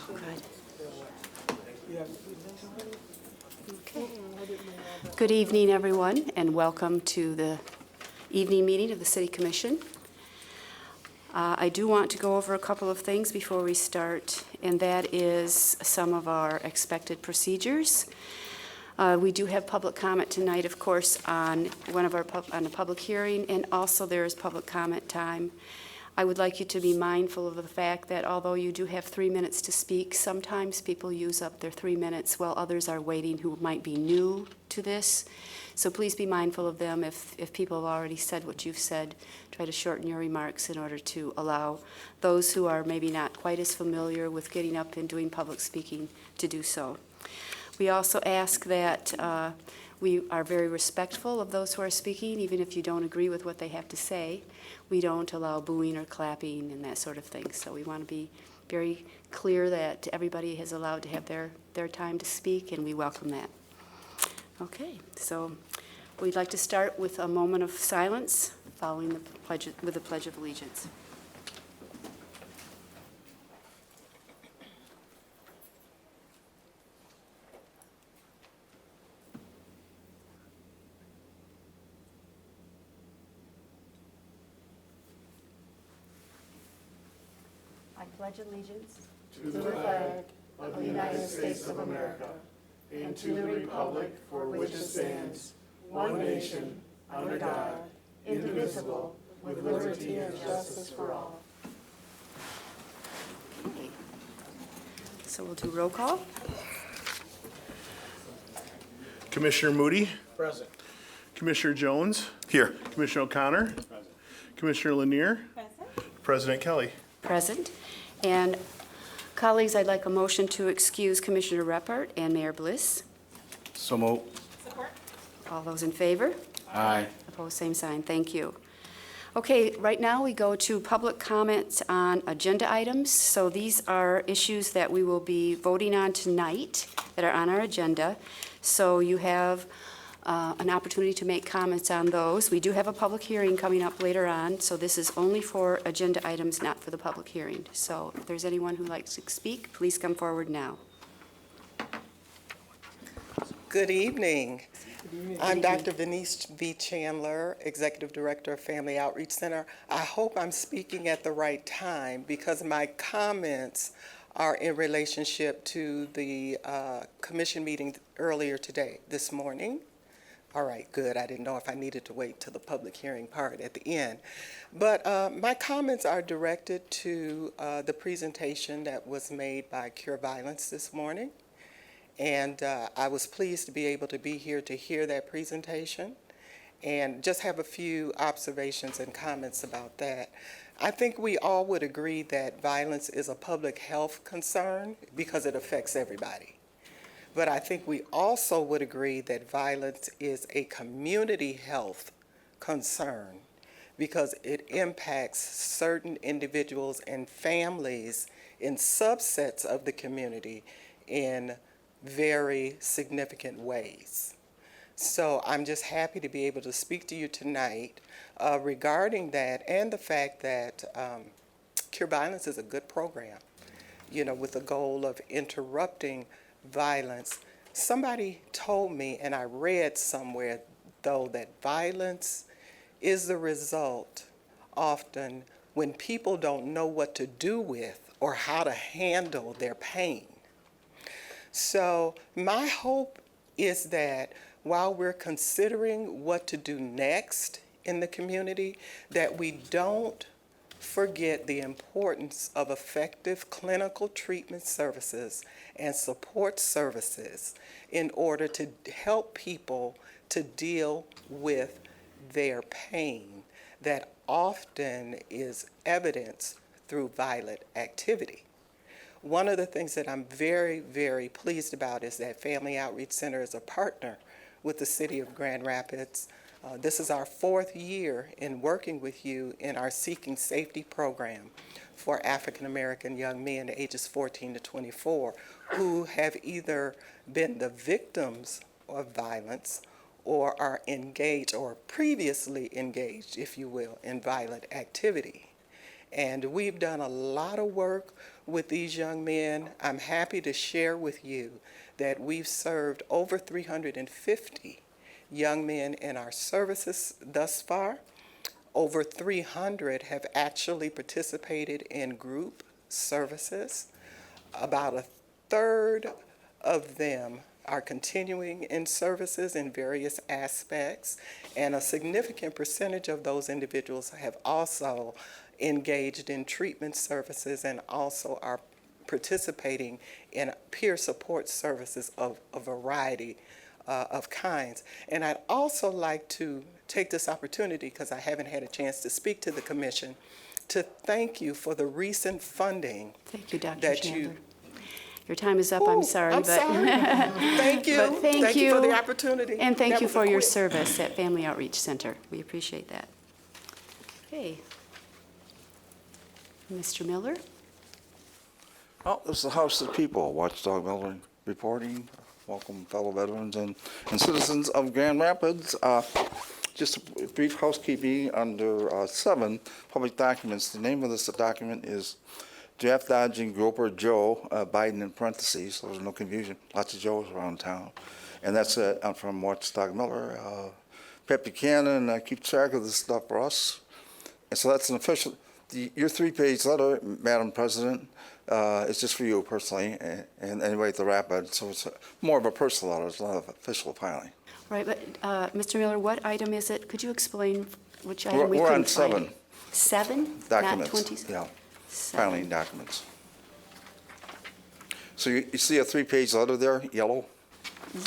Good. Okay. Good evening, everyone, and welcome to the evening meeting of the City Commission. I do want to go over a couple of things before we start, and that is some of our expected procedures. We do have public comment tonight, of course, on on a public hearing, and also there is public comment time. I would like you to be mindful of the fact that although you do have 3 minutes to speak, sometimes people use up their 3 minutes while others are waiting who might be new to this. So please be mindful of them. If people have already said what you've said, try to shorten your remarks in order to allow those who are maybe not quite as familiar with getting up and doing public speaking to do so. We also ask that we are very respectful of those who are speaking, even if you don't agree with what they have to say. We don't allow booing or clapping and that sort of thing. So we want to be very clear that everybody is allowed to have their time to speak, and we welcome that. Okay, so we'd like to start with a moment of silence following the Pledge of Allegiance. I pledge allegiance to the flag of the United States of America and to the republic for which it stands, one nation, under God, indivisible, with liberty and justice for all. Okay. So we'll do roll call. Commissioner Moody, Present. Commissioner Jones, Here. Commissioner O'Connor, Commissioner Lanier, President Kelly. Present. And colleagues, I'd like a motion to excuse Commissioner Reppert and Mayor Bliss. So moved. All those in favor? Aye. Opposed, same sign. Thank you. Okay, right now we go to public comments on agenda items. So these are issues that we will be voting on tonight that are on our agenda. So you have an opportunity to make comments on those. We do have a public hearing coming up later on, so this is only for agenda items, not for the public hearing. So if there's anyone who likes to speak, please come forward now. Good evening. I'm Dr. Venice V. Chandler, Executive Director of Family Outreach Center. I hope I'm speaking at the right time because my comments are in relationship to the commission meeting earlier today, this morning. All right, good. I didn't know if I needed to wait till the public hearing part at the end. But my comments are directed to the presentation that was made by Cure Violence this morning. And I was pleased to be able to be here to hear that presentation and just have a few observations and comments about that. I think we all would agree that violence is a public health concern because it affects everybody. But I think we also would agree that violence is a community health concern because it impacts certain individuals and families in subsets of the community in very significant ways. So I'm just happy to be able to speak to you tonight regarding that and the fact that Cure Violence is a good program, you know, with the goal of interrupting violence. Somebody told me, and I read somewhere, though, that violence is the result often when people don't know what to do with or how to handle their pain. So my hope is that while we're considering what to do next in the community, that we don't forget the importance of effective clinical treatment services and support services in order to help people to deal with their pain that often is evidenced through violent activity. One of the things that I'm very, very pleased about is that Family Outreach Center is a partner with the City of Grand Rapids. This is our 4th year in working with you in our Seeking Safety program for African American young men ages 14 to 24 who have either been the victims of violence or are engaged or previously engaged, if you will, in violent activity. And we've done a lot of work with these young men. I'm happy to share with you that we've served over 350 young men in our services thus far. Over 300 have actually participated in group services. About a third of them are continuing in services in various aspects, and a significant percentage of those individuals have also engaged in treatment services and also are participating in peer support services of a variety of kinds. And I'd also like to take this opportunity, because I haven't had a chance to speak to the commission, to thank you for the recent funding. Thank you, Dr. that Chandler. you- Your time is up, I'm sorry, I'm but. sorry. Thank you. But thank you for the you. opportunity. And thank That you was a for your quick- service at Family Outreach Center. We appreciate that. Okay. Mr. Miller? Well, this is the House of the People, Watchdog Miller reporting. Welcome, fellow veterans and citizens of Grand Rapids. Just a brief housekeeping under 7, public documents. The name of this document is Draft Dodging Groper Joe, Biden in parentheses, so there's no confusion. Lots of Joes around town. And that's from Watchdog Miller. Pat Buchanan keeps track of this stuff for us. And so that's an official, your 3-page letter, Madam President, is just for you personally, and anybody at the Rapid, so it's more of a personal letter, it's not an official filing. Right, but Mr. Miller, what item is it? Could you explain which item we We're on couldn't find? 7. 7? Documents, Not 20? yeah, 7. filing documents. So you see a 3-page letter there, yellow?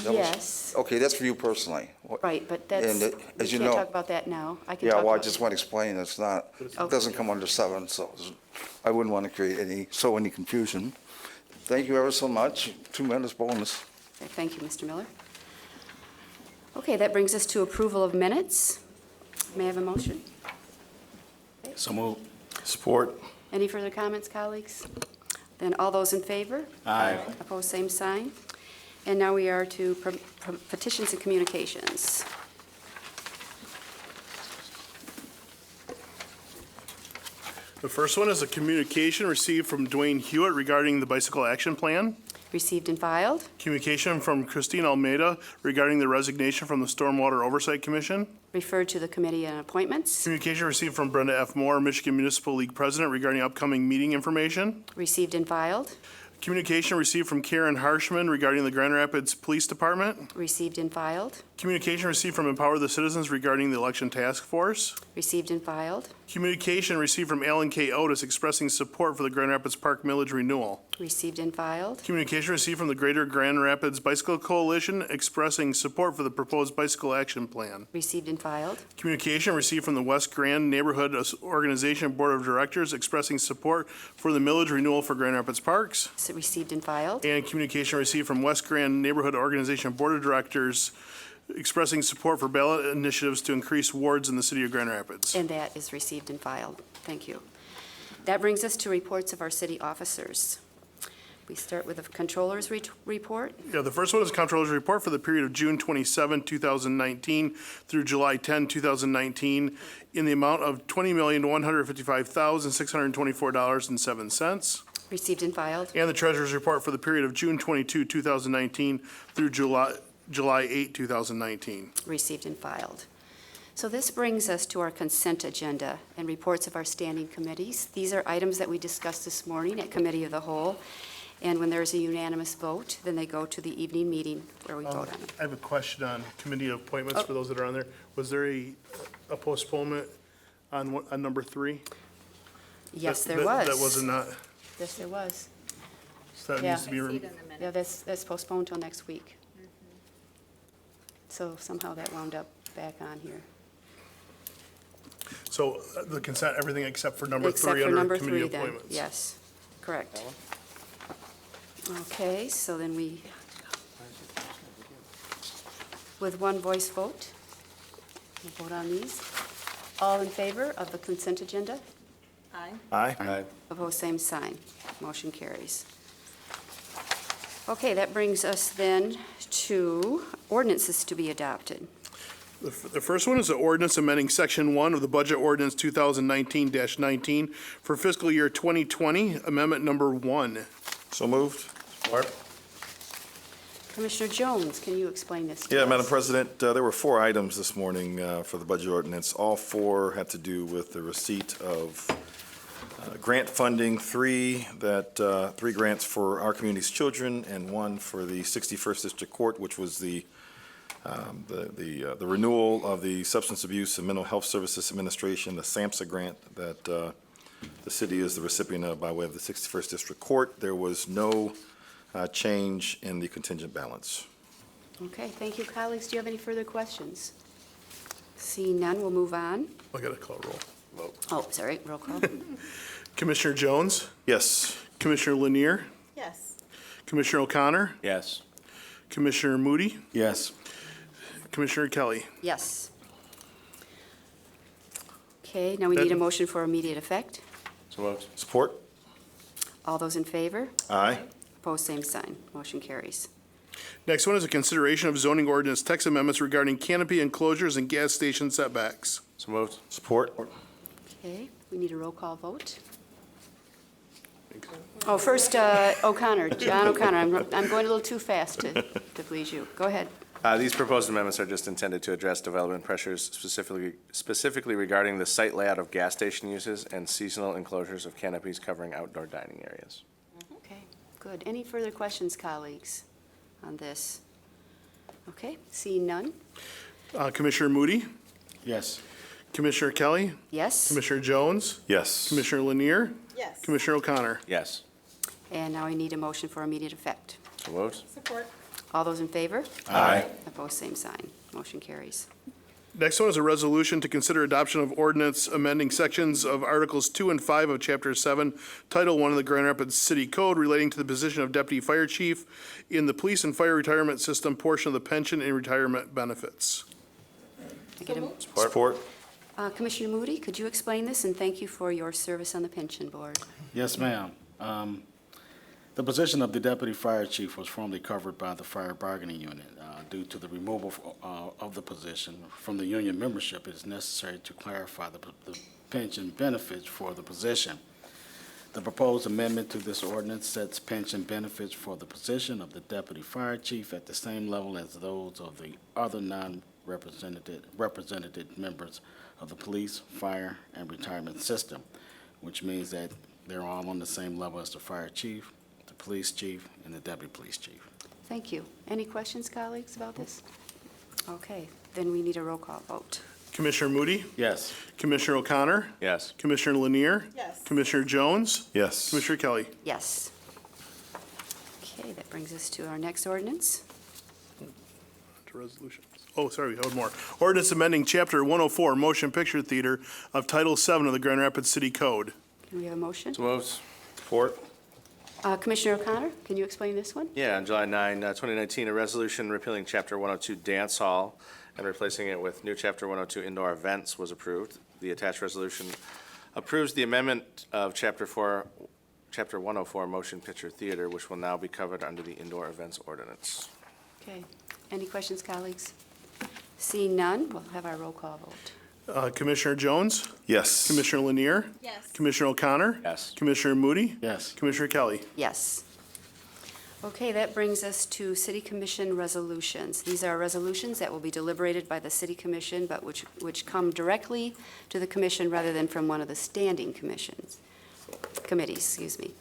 Yes, Okay, that's for you personally. right, but that's, And, we as you can't know- talk about that now. I can Yeah, talk well, I about just it. want to explain, it's not, it Okay. doesn't come under 7, so I wouldn't want to create any confusion. Thank you ever so much, tremendous bonus. Okay, thank you, Mr. Miller. Okay, that brings us to approval of minutes. May I have a motion? So move. Support. Any further comments, colleagues? Then all those in favor? Aye. Opposed, same sign. And now we are to petitions and communications. The first one is a communication received from Dwayne Hewitt regarding the bicycle action plan. Received and filed. Communication from Christine Almeida regarding the resignation from the Stormwater Oversight Commission. Referred to the Committee on Appointments. Communication received from Brenda F. Moore, Michigan Municipal League President, regarding upcoming meeting information. Received and filed. Communication received from Karen Harshman regarding the Grand Rapids Police Department. Received and filed. Communication received from Empower the Citizens regarding the Election Task Force. Received and filed. Communication received from Alan K. Otis expressing support for the Grand Rapids Park millage renewal. Received and filed. Communication received from the Greater Grand Rapids Bicycle Coalition expressing support for the proposed bicycle action plan. Received and filed. Communication received from the West Grand Neighborhood Organization Board of Directors expressing support for the millage renewal for Grand Rapids Parks. Received and filed. And communication received from West Grand Neighborhood Organization Board of Directors expressing support for ballot initiatives to increase wards in the city of Grand Rapids. And that is received and filed. Thank you. That brings us to reports of our city officers. We start with the Controller's report. Yeah, the first one is Comptroller's report for the period of June 27, 2019 through July 10, 2019 in the amount of $20,155,624.07. Received and filed. And the Treasurer's report for the period of June 22, 2019 through July 8, 2019. Received and filed. So this brings us to our consent agenda and reports of our standing committees. These are items that we discussed this morning at Committee of the Whole. And when there's a unanimous vote, then they go to the evening meeting where we vote on them. I have a question on committee appointments for those that are on there. Was there a postponement on number 3? Yes, there That was. was not, Yes, there was. so that Yeah. needs to be, Yeah, that's postponed till next week. So somehow that wound up back on here. so the consent, everything except for number 3 Except for under number committee 3 then, appointments. yes, correct. Okay, so then we, with one voice vote, we'll vote on these. All in favor of the consent agenda? Aye. Opposed, same sign. Motion carries. Okay, that brings us then to ordinances to be adopted. The first one is the ordinance amending Section 1 of the Budget Ordinance 2019-19 for fiscal year 2020, Amendment Number 1. So moved. Support. Commissioner Jones, can you explain this to Yeah, us? Madam President, there were 4 items this morning for the budget ordinance. All 4 had to do with the receipt of grant funding, 3 grants for our community's children and 1 for the 61st District Court, which was the renewal of the Substance Abuse and Mental Health Services Administration, the SAMHSA grant that the city is the recipient of by way of the 61st District Court. There was no change in the contingent balance. Okay, thank you, colleagues. Do you have any further questions? Seeing none, we'll move on. I got to call roll. Oh, sorry, roll call. Commissioner Jones, Yes. Commissioner Lanier, Yes. Commissioner O'Connor, Yes. Commissioner Moody, Yes. Commissioner Kelly. Yes. Okay, now we need a motion for immediate effect. So moved. Support? All those in favor? Aye. Opposed, same sign. Motion carries. Next one is a consideration of zoning ordinance text amendments regarding canopy enclosures and gas station setbacks. So moved. Support? Okay, we need a roll call vote. Oh, first, O'Connor, John O'Connor. I'm going a little too fast to please you. Go ahead. These proposed amendments are just intended to address development pressures specifically regarding the site layout of gas station uses and seasonal enclosures of canopies covering outdoor dining areas. Okay, good. Any further questions, colleagues, on this? Okay, seeing none? Commissioner Moody, Yes. Commissioner Kelly, Yes? Commissioner Jones, Yes. Commissioner Lanier, Yes. Commissioner O'Connor. Yes. And now we need a motion for immediate effect. So moved. Support. All those in favor? Aye. Opposed, same sign. Motion carries. Next one is a resolution to consider adoption of ordinance amending sections of Articles 2 and 5 of Chapter 7, Title 1 of the Grand Rapids City Code relating to the position of Deputy Fire Chief in the Police and Fire Retirement System portion of the pension and retirement benefits. I get a- Support? Commissioner Moody, could you explain this? And thank you for your service on the pension board. Yes, ma'am. The position of the deputy fire chief was formerly covered by the fire bargaining unit. Due to the removal of the position from the union membership, it is necessary to clarify the pension benefits for the position. The proposed amendment to this ordinance sets pension benefits for the position of the deputy fire chief at the same level as those of the other represented members of the police, fire, and retirement system, which means that they're all on the same level as the fire chief, the police chief, and the deputy police chief. Thank you. Any questions, colleagues, about this? Okay, then we need a roll call vote. Commissioner Moody, Yes. Commissioner O'Connor, Yes. Commissioner Lanier, Yes. Commissioner Jones, Yes. Commissioner Kelly. Yes. Okay, that brings us to our next ordinance. To resolutions. Oh, sorry, we have one more. Ordinance amending Chapter 104, Motion Picture Theater of Title 7 of the Grand Rapids City Code. Can we have a motion? So moved. Support? Commissioner O'Connor, can you explain this one? Yeah, on July 9, 2019, a resolution repealing Chapter 102 Dance Hall and replacing it with new Chapter 102 Indoor Events was approved. The attached resolution approves the amendment of Chapter 104 Motion Picture Theater, which will now be covered under the Indoor Events Ordinance. Okay. Any questions, colleagues? Seeing none, we'll have our roll call vote. Commissioner Jones, Yes. Commissioner Lanier, Yes. Commissioner O'Connor, Yes. Commissioner Moody, Yes. Commissioner Kelly. Yes. Okay, that brings us to City Commission resolutions. These are resolutions that will be deliberated by the City Commission, but which come directly to the commission rather than from one of the standing committees, excuse me.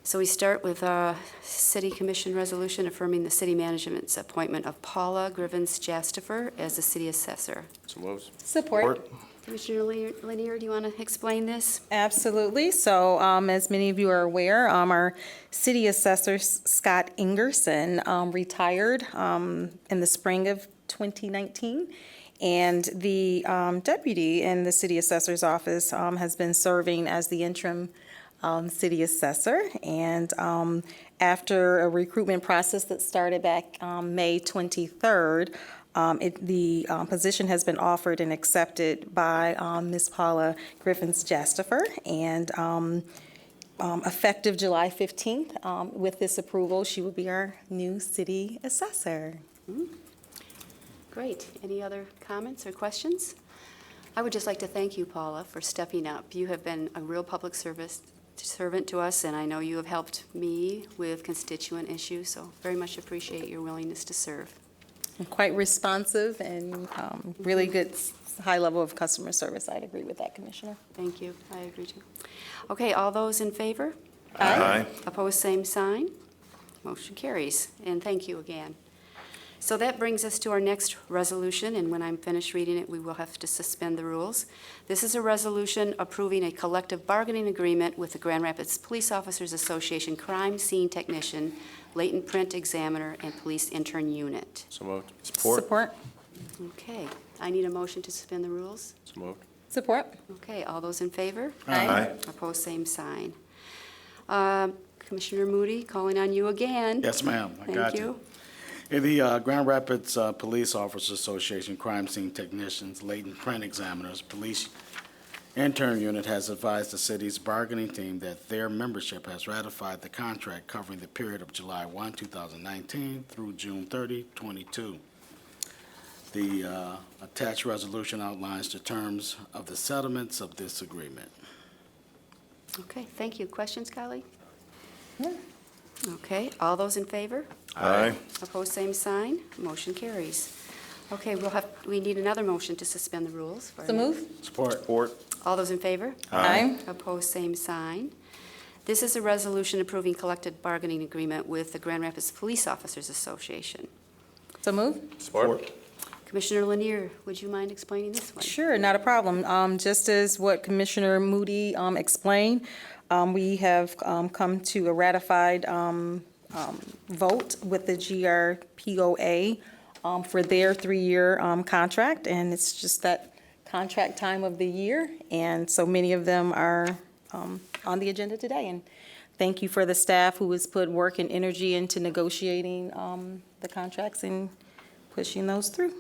So we start with a City Commission resolution affirming the city management's appointment of Paula Grivens-Jastifer as the city assessor. So moved. Support. Commissioner Lanier, do you want to explain this? Absolutely. So, as many of you are aware, our city assessor, Scott Ingerson, retired in the spring of 2019. And the deputy in the city assessor's office has been serving as the interim city assessor. And after a recruitment process that started back May 23rd, the position has been offered and accepted by Ms. Paula Grivens-Jastifer, and effective July 15th, with this approval, she will be our new city assessor. Great. Any other comments or questions? I would just like to thank you, Paula, for stepping up. You have been a real public servant to us, and I know you have helped me with constituent issues, so very much appreciate your willingness to serve. Quite responsive and really good, high level of customer service. I'd agree with that, Commissioner. Thank you. I agree too. Okay, all those in favor? Aye. Opposed, same sign. Motion carries, and thank you again. So that brings us to our next resolution, and when I'm finished reading it, we will have to suspend the rules. This is a resolution approving a collective bargaining agreement with the Grand Rapids Police Officers Association Crime Scene Technician, Latent Print Examiner, and Police Intern Unit. So moved. Support. Okay, I need a motion to suspend the rules. So moved. Support. Okay, all those in favor? Aye. Opposed, same sign. Commissioner Moody, calling on you again. Yes, ma'am, I got you. In the Grand Rapids Police Officers Association Crime Scene Technicians, Latent Print Examiners, Police Intern Unit has advised the city's bargaining team that their membership has ratified the contract covering the period of July 1, 2019 through June 30, 22. The attached resolution outlines the terms of the settlements of this agreement. Okay, thank you. Questions, colleague? Okay, all those in favor? Aye. Opposed, same sign. Motion carries. Okay, we need another motion to suspend the rules. for- So move. Support. All those in favor? Aye. Opposed, same sign. This is a resolution approving collective bargaining agreement with the Grand Rapids Police Officers Association. So move. Support. Commissioner Lanier, would you mind explaining this one? Sure, not a problem. Just as what Commissioner Moody explained, we have come to a ratified vote with the GRPOA for their 3-year contract, and it's just that contract time of the year, and so many of them are on the agenda today. And thank you for the staff who has put work and energy into negotiating the contracts and pushing those through.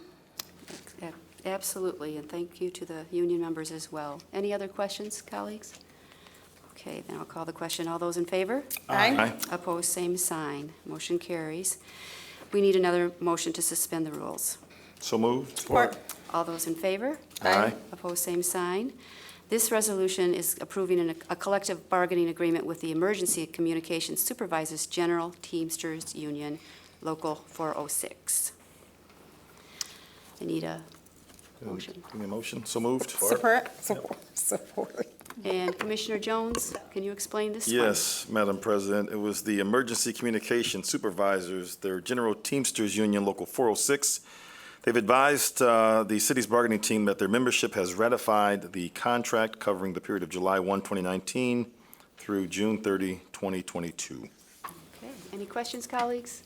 Absolutely, and thank you to the union members as well. Any other questions, colleagues? Okay, then I'll call the question. All those in favor? Aye. Opposed, same sign. Motion carries. We need another motion to suspend the rules. So moved. Support. All those in favor? Aye. Opposed, same sign. This resolution is approving a collective bargaining agreement with the Emergency Communications Supervisors General Teamsters Union, Local 406. I need a motion. Give me a motion. So moved. Support. And Commissioner Jones, can you explain this one? Yes, Madam President, it was the Emergency Communication Supervisors, their General Teamsters Union, Local 406. They've advised the city's bargaining team that their membership has ratified the contract covering the period of July 1, 2019 through June 30, 2022. Okay, any questions, colleagues?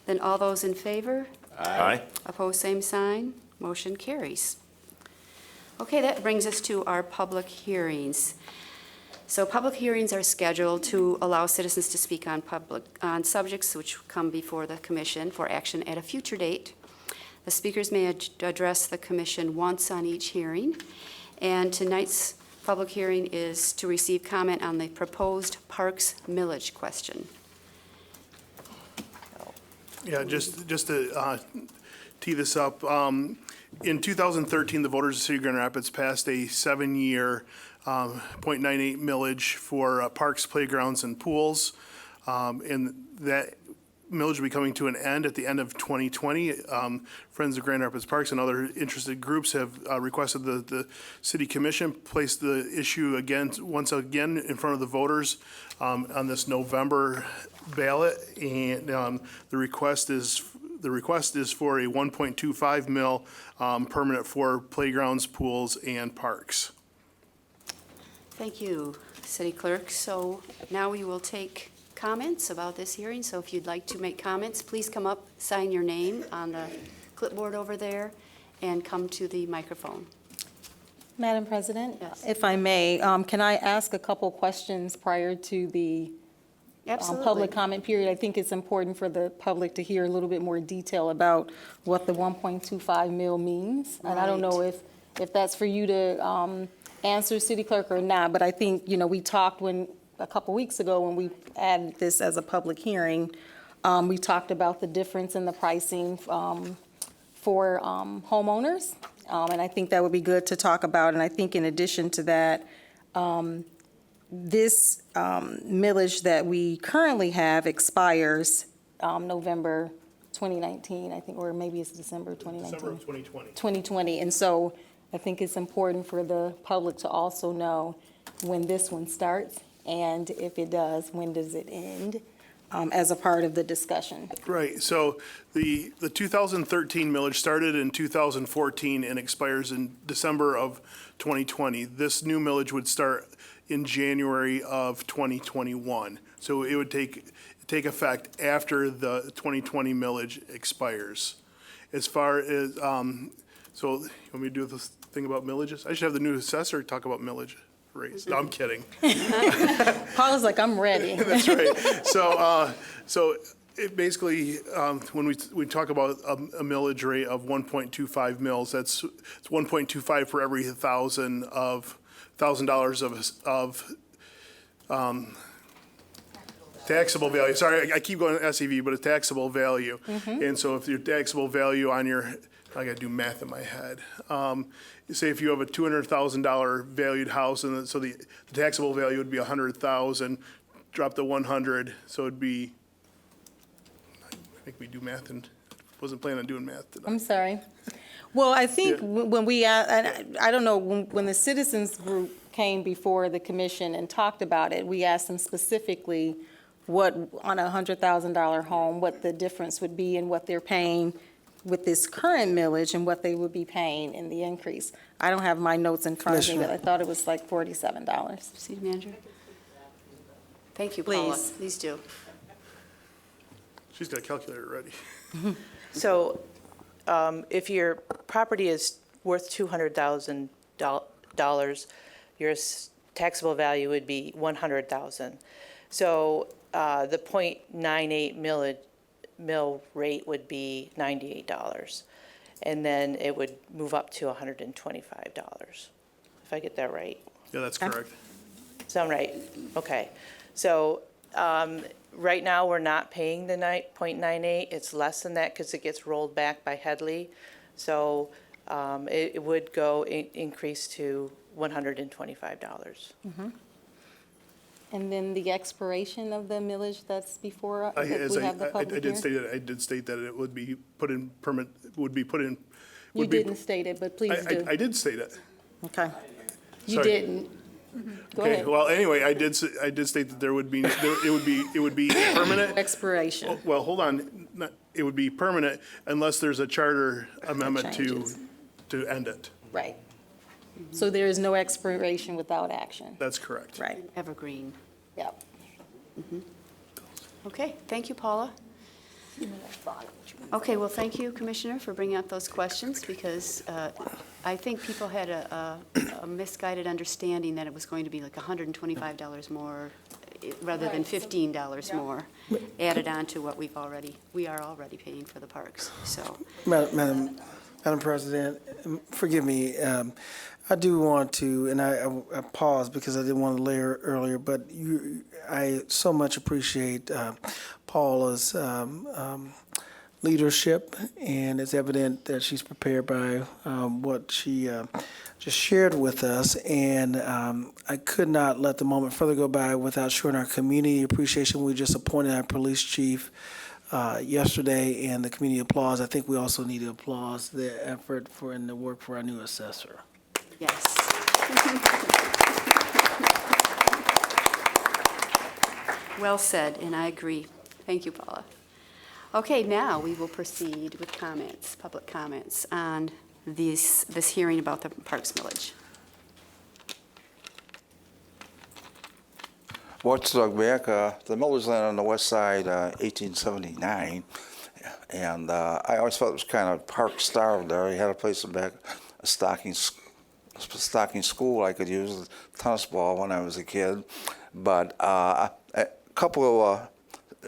Then all those in favor? Aye. Opposed, same sign. Motion carries. Okay, that brings us to our public hearings. So public hearings are scheduled to allow citizens to speak on subjects which come before the commission for action at a future date. The speakers may address the commission once on each hearing. And tonight's public hearing is to receive comment on the proposed parks millage question. Yeah, just to tee this up, in 2013, the voters of the City of Grand Rapids passed a 7-year .98 millage for parks, playgrounds, and pools. And that millage will be coming to an end at the end of 2020. Friends of Grand Rapids Parks and other interested groups have requested the City Commission place the issue once again in front of the voters on this November ballot. And the request is for a 1.25 mil permanent for playgrounds, pools, and parks. Thank you, City Clerk. So now we will take comments about this hearing. So if you'd like to make comments, please come up, sign your name on the clipboard over there, and come to the microphone. Madam President? Yes. If I may, can I ask a couple questions prior to the Absolutely. public comment period? I think it's important for the public to hear a little bit more detail about what the 1.25 mil means. And I don't know if that's for you to answer, City Clerk, or not, but I think, we talked a couple weeks ago when we added this as a public hearing, we talked about the difference in the pricing for homeowners. And I think that would be good to talk about. And I think in addition to that, this millage that we currently have expires November 2019, I think, or maybe it's December 2019. December of 2020. 2020. And so I think it's important for the public to also know when this one starts, and if it does, when does it end, as a part of the discussion. Right, so the 2013 millage started in 2014 and expires in December of 2020. This new millage would start in January of 2021. So it would take effect after the 2020 millage expires. As far as, so you want me to do this thing about millages? I should have the new assessor talk about millage rates. No, I'm kidding. Paula's like, I'm ready. That's right. So it basically, when we talk about a millage rate of 1.25 mils, it's 1.25 for every $1,000 of taxable value. Sorry, I keep going to SEV, but it's taxable value. And so if your taxable value on your, I got to do math in my head. Say if you have a $200,000 valued house, and so the taxable value would be $100,000. Drop the 100, so it'd be. I think we do math, and wasn't planning on doing math today. I'm sorry. Well, I think Yeah. when we, and I don't know, when the citizens group came before the commission and talked about it, we asked them specifically what, on a $100,000 home, what the difference would be in what they're paying with this current millage and what they would be paying in the increase. I don't have my notes in front of me, but I thought it was like $47. City Manager? Thank you, Paula. Please. Please do. She's got a calculator ready. So if your property is worth $200,000, your taxable value would be $100,000. So the .98 mill rate would be $98. And then it would move up to $125, if I get that right. Yeah, that's correct. Sound right? Okay. So right now, we're not paying the .98. It's less than that because it gets rolled back by Headley. So it would go increase to $125. And then the expiration of the millage that's before, I that we have the public did hearing? state that it would be put in permanent, would be put in. You would be- didn't state it, but please do. I did state it. Okay. You Sorry. didn't. Go Okay, ahead. well, anyway, I did state that there would be, it would be permanent. Expiration. Well, hold on, it would be permanent unless there's a charter amendment changes. to end it. Right. So there is no expiration without action. That's correct. Right. Evergreen. Yep. Okay, thank you, Paula. Okay, well, thank you, Commissioner, for bringing up those questions, because I think people had a misguided understanding that it was going to be like $125 more, rather than $15 more, added on to what we are already paying for the parks, so. Madam President, forgive me, I do want to, and I paused because I didn't want to layer earlier, but I so much appreciate Paula's leadership, and it's evident that she's prepared by what she just shared with us, and I could not let the moment further go by without showing our community appreciation. We just appointed our police chief yesterday, and the community applause. I think we also need to applaud the effort and the work for our new assessor. Yes. Well said, and I agree. Thank you, Paula. Okay, now we will proceed with comments, public comments on this hearing about the Parks Millage. Watchdog back, the millage land on the west side, 1879, and I always thought it was kind of park starved there. You had a place in back, a stocking school I could use, a tennis ball when I was a kid, but a couple of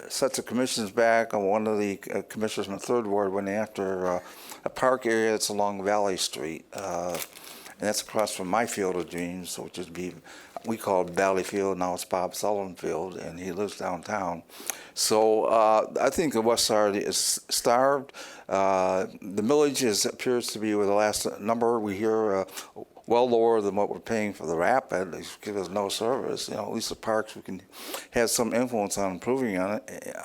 sets of commissions back, and one of the commissioners from the Third Ward went after a park area that's along Valley Street, and that's across from my Field of Dreams, which would be we call it Valley Field, now it's Bob Sullivan Field, and he lives downtown. So I think the west side is starved. The millage appears to be, with the last number we hear, well lower than what we're paying for the rapid. They give us no service. You know, at least the parks, we can have some influence on improving on it,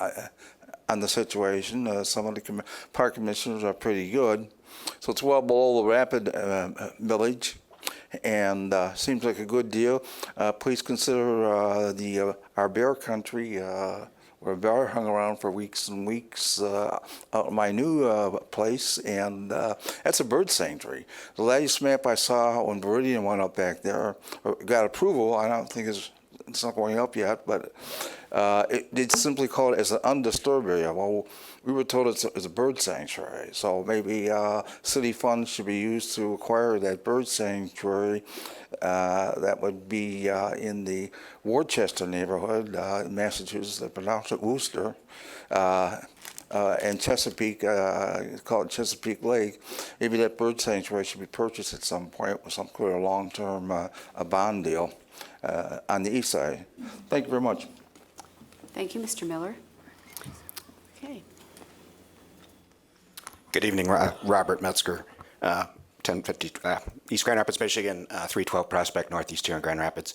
on the situation. Some of the park commissioners are pretty good. So it's well below the rapid millage, and seems like a good deal. Please consider our bear country, where bear hung around for weeks and weeks, out at my new place, and that's a bird sanctuary. The latest map I saw when Viridian went up back there, or got approval, I don't think it's not going up yet, but it simply called it as an undisturbed area. Well, we were told it's a bird sanctuary, so maybe city funds should be used to acquire that bird sanctuary. That would be in the Worcester neighborhood, Massachusetts. They pronounce it Worcester, and Chesapeake, call it Chesapeake Lake. Maybe that bird sanctuary should be purchased at some point with some clear long-term a bond deal on the east side. Thank you very much. Thank you, Mr. Miller. Okay. Good evening, Robert Metzger, 1050 East Grand Rapids, Michigan, 312 Prospect Northeast here in Grand Rapids.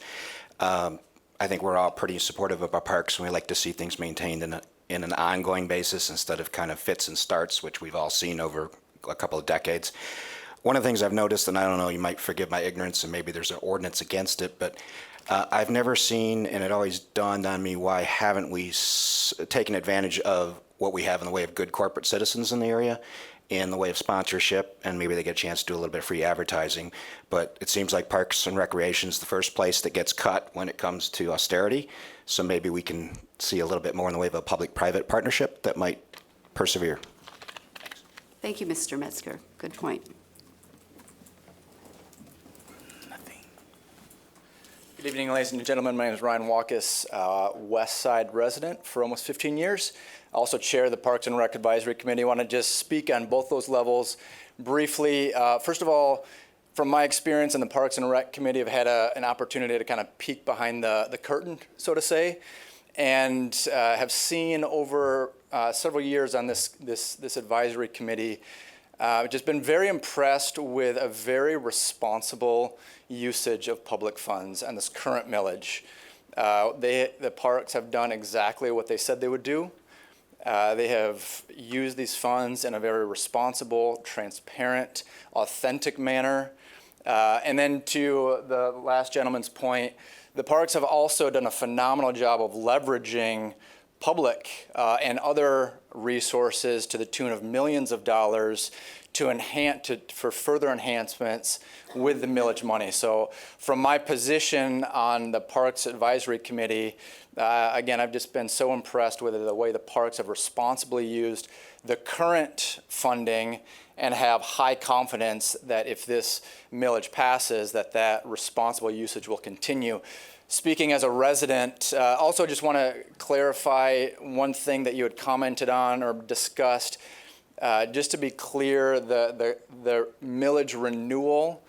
I think we're all pretty supportive of our parks, and we like to see things maintained in an ongoing basis instead of kind of fits and starts, which we've all seen over a couple of decades. One of the things I've noticed, and I don't know, you might forgive my ignorance, and maybe there's an ordinance against it, but I've never seen, and it always dawned on me, why haven't we taken advantage of what we have in the way of good corporate citizens in the area, in the way of sponsorship, and maybe they get a chance to do a little bit of free advertising. But it seems like Parks and Recreation is the first place that gets cut when it comes to austerity. So maybe we can see a little bit more in the way of a public-private partnership that might persevere. Thank you, Mr. Metzger. Good point. Good evening, ladies and gentlemen. My name is Ryan Walkus, West Side resident for almost 15 years. I also chair the Parks and Rec Advisory Committee. I want to just speak on both those levels briefly. First of all, from my experience in the Parks and Rec Committee, I've had an opportunity to kind of peek behind the curtain, so to say, and have seen over several years on this advisory committee, just been very impressed with a very responsible usage of public funds and this current millage. The parks have done exactly what they said they would do. They have used these funds in a very responsible, transparent, authentic manner. And then to the last gentleman's point, the parks have also done a phenomenal job of leveraging public and other resources to the tune of millions of dollars for further enhancements with the millage money. So from my position on the Parks Advisory Committee, again, I've just been so impressed with the way the parks have responsibly used the current funding and have high confidence that if this millage passes, that responsible usage will continue. Speaking as a resident, also just want to clarify one thing that you had commented on or discussed. Just to be clear, the millage renewal,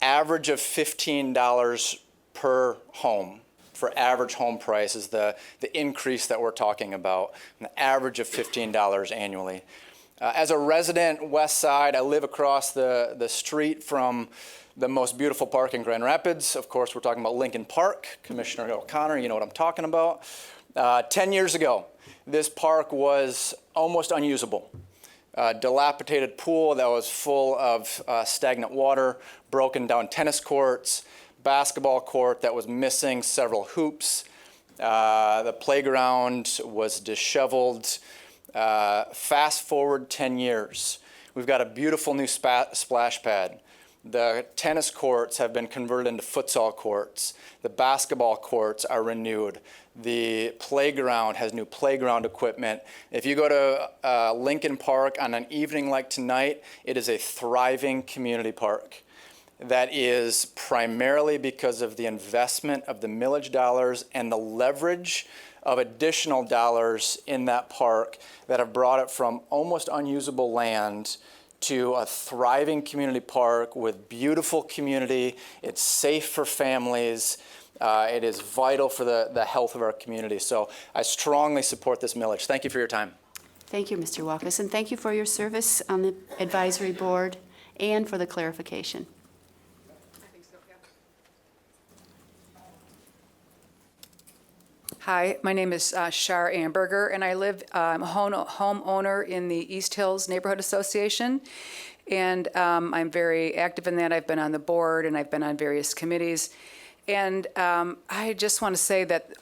average of $15 per home for average home price is the increase that we're talking about, an average of $15 annually. As a resident West Side, I live across the street from the most beautiful park in Grand Rapids. Of course, we're talking about Lincoln Park. Commissioner O'Connor, you know what I'm talking about. 10 years ago, this park was almost unusable. Dilapidated pool that was full of stagnant water, broken down tennis courts, basketball court that was missing several hoops. The playground was disheveled. Fast forward 10 years, we've got a beautiful new splash pad. The tennis courts have been converted into futsal courts. The basketball courts are renewed. The playground has new playground equipment. If you go to Lincoln Park on an evening like tonight, it is a thriving community park. That is primarily because of the investment of the millage dollars and the leverage of additional dollars in that park that have brought it from almost unusable land to a thriving community park with beautiful community. It's safe for families. It is vital for the health of our community. So I strongly support this millage. Thank you for your time. Thank you, Mr. Walkus, and thank you for your service on the advisory board and for the clarification. Hi, my name is Shar Amberger, and I live, I'm a homeowner in the East Hills Neighborhood Association, and I'm very active in that. I've been on the board, and I've been on various committees. And I just want to say that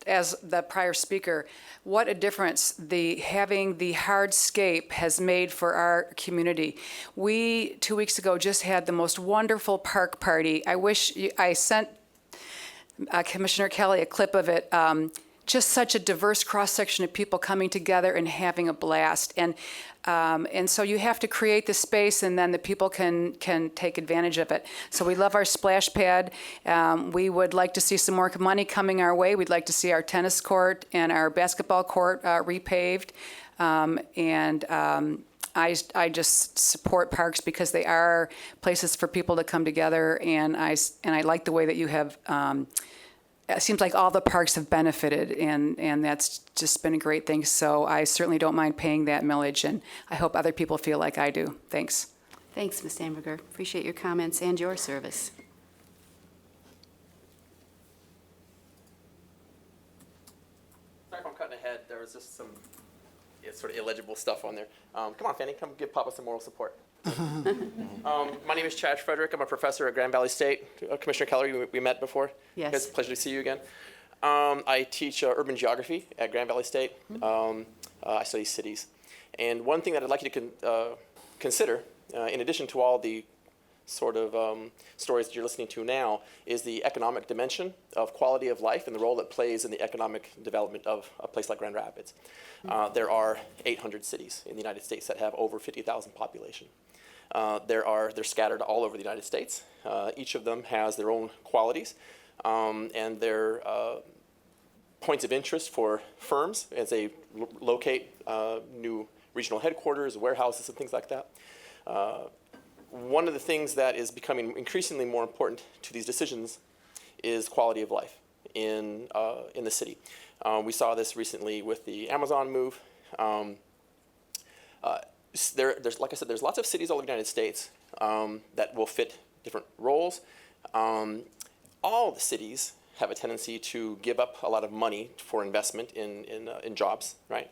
as the prior speaker, what a difference having the hardscape has made for our community. We, 2 weeks ago, just had the most wonderful park party. I sent Commissioner Kelly a clip of it. Just such a diverse cross-section of people coming together and having a blast. And so you have to create the space, and then the people can take advantage of it. So we love our splash pad. We would like to see some more money coming our way. We'd like to see our tennis court and our basketball court repaved. I just support parks because they are places for people to come together, and I like the way that you have. It seems like all the parks have benefited, and that's just been a great thing. So I certainly don't mind paying that millage, and I hope other people feel like I do. Thanks. Thanks, Ms. Amberger. Appreciate your comments and your service. Sorry if I'm cutting ahead. There was just some sort of illegible stuff on there. Come on, Fanny, come give Papa some moral support. My name is Chad Frederick. I'm a professor at Grand Valley State. Commissioner Keller, we met before. Yes. It's a pleasure to see you again. I teach urban geography at Grand Valley State. I study cities. And one thing that I'd like you to consider, in addition to all the sort of stories that you're listening to now, is the economic dimension of quality of life and the role it plays in the economic development of a place like Grand Rapids. There are 800 cities in the United States that have over 50,000 population. They're scattered all over the United States. Each of them has their own qualities and their points of interest for firms as they locate new regional headquarters, warehouses, and things like that. One of the things that is becoming increasingly more important to these decisions is quality of life in the city. We saw this recently with the Amazon move. There's, like I said, there's lots of cities all over the United States that will fit different roles. All the cities have a tendency to give up a lot of money for investment in jobs, right?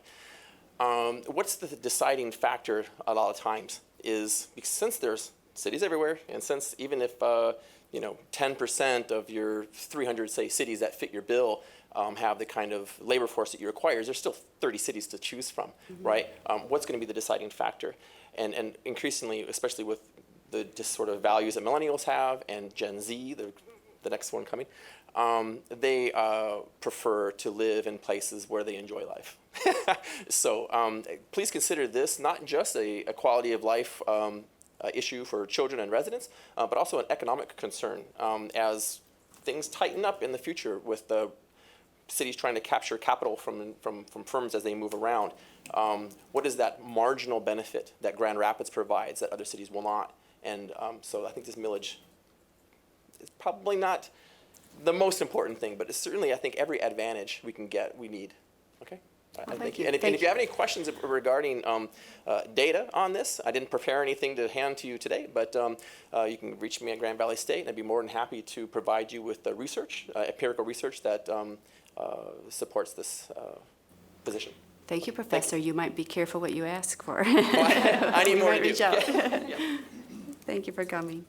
What's the deciding factor a lot of times is because since there's cities everywhere, and since even if 10% of your 300, say, cities that fit your bill have the kind of labor force that you require, there's still 30 cities to choose from, right? What's going to be the deciding factor? And increasingly, especially with the just sort of values that millennials have and Gen Z, the next one coming, they prefer to live in places where they enjoy life. So please consider this not just a quality of life issue for children and residents, but also an economic concern as things tighten up in the future with the cities trying to capture capital from firms as they move around. What is that marginal benefit that Grand Rapids provides that other cities will not? And so I think this millage is probably not the most important thing, but it's certainly, I think, every advantage we can get, we need. Okay? Thank you. And if you have any questions regarding data on this, I didn't prepare anything to hand to you today, but you can reach me at Grand Valley State, and I'd be more than happy to provide you with the research, empirical research that supports this position. Thank you, Professor. You might be careful what you ask for. I need more to do. Reach out. Yeah. Thank you for coming.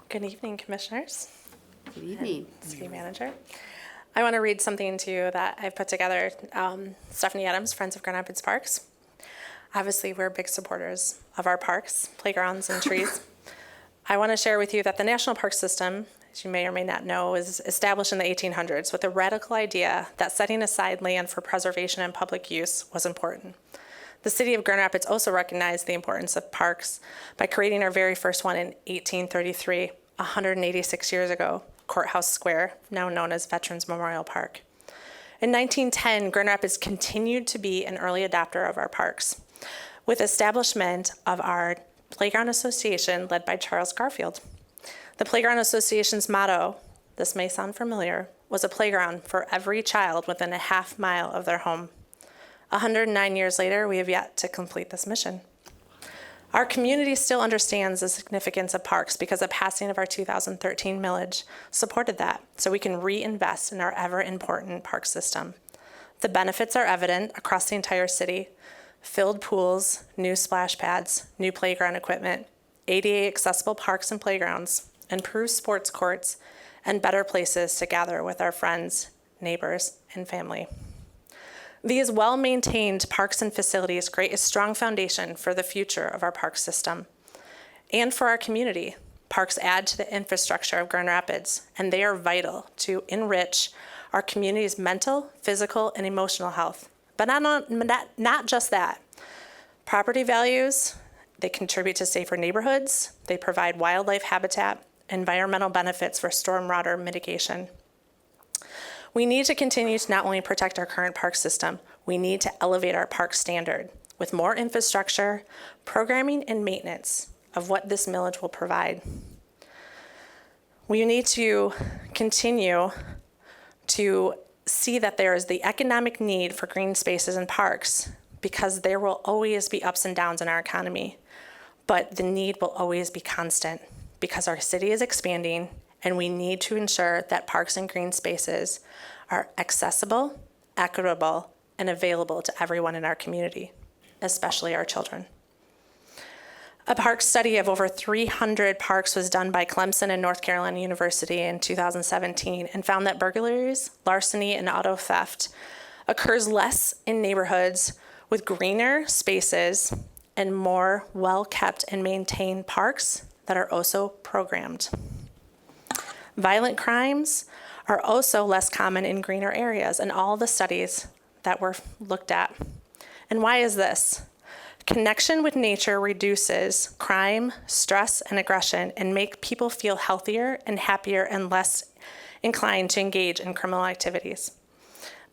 Good evening, Commissioners. Good evening. City Manager. I want to read something to you that I've put together. Stephanie Adams, Friends of Grand Rapids Parks. Obviously, we're big supporters of our parks, playgrounds, and trees. I want to share with you that the National Park System, as you may or may not know, was established in the 1800s with the radical idea that setting aside land for preservation and public use was important. The city of Grand Rapids also recognized the importance of parks by creating our very first one in 1833, 186 years ago, Courthouse Square, now known as Veterans Memorial Park. In 1910, Grand Rapids continued to be an early adopter of our parks, with establishment of our Playground Association led by Charles Garfield. The Playground Association's motto, this may sound familiar, was a playground for every child within a half mile of their home. 109 years later, we have yet to complete this mission. Our community still understands the significance of parks because the passing of our 2013 millage supported that, so we can reinvest in our ever-important park system. The benefits are evident across the entire city: filled pools, new splash pads, new playground equipment, ADA accessible parks and playgrounds, improved sports courts, and better places to gather with our friends, neighbors, and family. These well-maintained parks and facilities create a strong foundation for the future of our park system and for our community. Parks add to the infrastructure of Grand Rapids, and they are vital to enrich our community's mental, physical, and emotional health. But not just that. Property values, they contribute to safer neighborhoods, they provide wildlife habitat, environmental benefits for stormwater mitigation. We need to continue to not only protect our current park system, we need to elevate our park standard with more infrastructure, programming, and maintenance of what this millage will provide. We need to continue to see that there is the economic need for green spaces and parks, because there will always be ups and downs in our economy, but the need will always be constant because our city is expanding, and we need to ensure that parks and green spaces are accessible, equitable, and available to everyone in our community, especially our children. A park study of over 300 parks was done by Clemson and North Carolina University in 2017 and found that burglaries, larceny, and auto theft occurs less in neighborhoods with greener spaces and more well-kept and maintained parks that are also programmed. Violent crimes are also less common in greener areas in all the studies that were looked at. And why is this? Connection with nature reduces crime, stress, and aggression, and make people feel healthier and happier and less inclined to engage in criminal activities.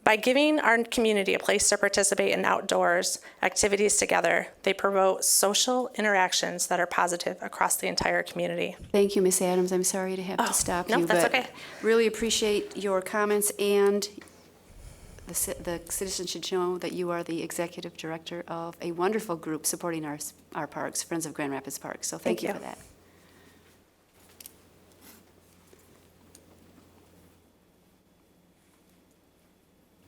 By giving our community a place to participate in outdoors activities together, they promote social interactions that are positive across the entire community. Thank you, Ms. Adams. I'm sorry to have to stop you. No, that's but okay. Really appreciate your comments, and the citizens should know that you are the executive director of a wonderful group supporting our parks, Friends of Grand Rapids Parks. So thank you for that.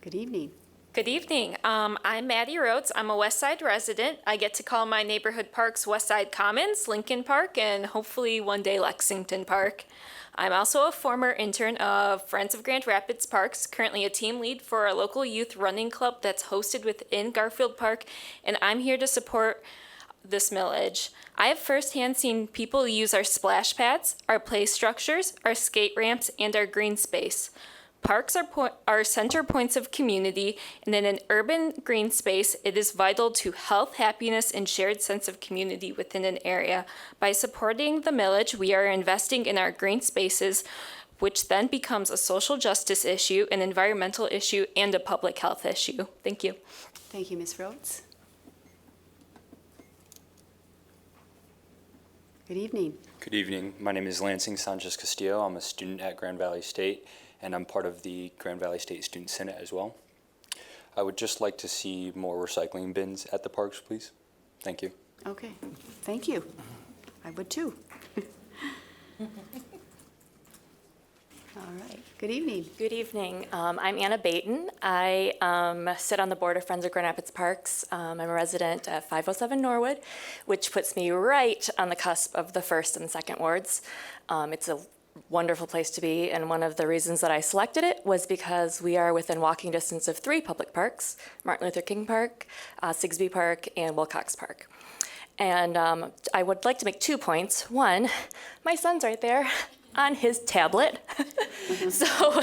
Good evening. Good evening. I'm Maddie Rhodes. I'm a West Side resident. I get to call my neighborhood parks West Side Commons, Lincoln Park, and hopefully one day Lexington Park. I'm also a former intern of Friends of Grand Rapids Parks, currently a team lead for a local youth running club that's hosted within Garfield Park, and I'm here to support this millage. I have firsthand seen people use our splash pads, our play structures, our skate ramps, and our green space. Parks are center points of community, and in an urban green space, it is vital to health, happiness, and shared sense of community within an area. By supporting the millage, we are investing in our green spaces, which then becomes a social justice issue, an environmental issue, and a public health issue. Thank you. Thank you, Ms. Rhodes. Good evening. Good evening. My name is Lansing Sanchez Castillo. I'm a student at Grand Valley State, and I'm part of the Grand Valley State Student Senate as well. I would just like to see more recycling bins at the parks, please. Thank you. Okay, thank you. I would too. All right, good evening. Good evening. I'm Anna Baton. I sit on the board of Friends of Grand Rapids Parks. I'm a resident at 507 Norwood, which puts me right on the cusp of the 1st and 2nd wards. It's a wonderful place to be, and one of the reasons that I selected it was because we are within walking distance of 3 public parks: Martin Luther King Park, Sigsbee Park, and Wilcox Park. And I would like to make 2 points. One, my son's right there on his tablet. So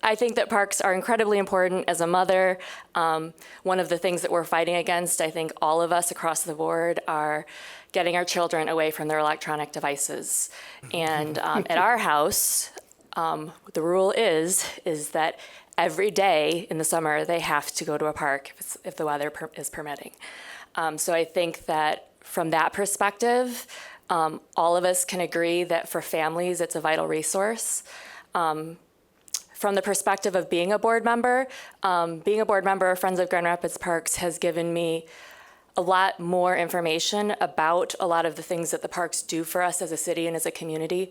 I think that parks are incredibly important. As a mother, one of the things that we're fighting against, I think all of us across the board, are getting our children away from their electronic devices. And at our house, The rule is that every day in the summer, they have to go to a park if the weather is permitting. So I think that from that perspective, all of us can agree that for families, it's a vital resource. From the perspective of being a board member of Friends of Grand Rapids Parks has given me a lot more information about a lot of the things that the parks do for us as a city and as a community,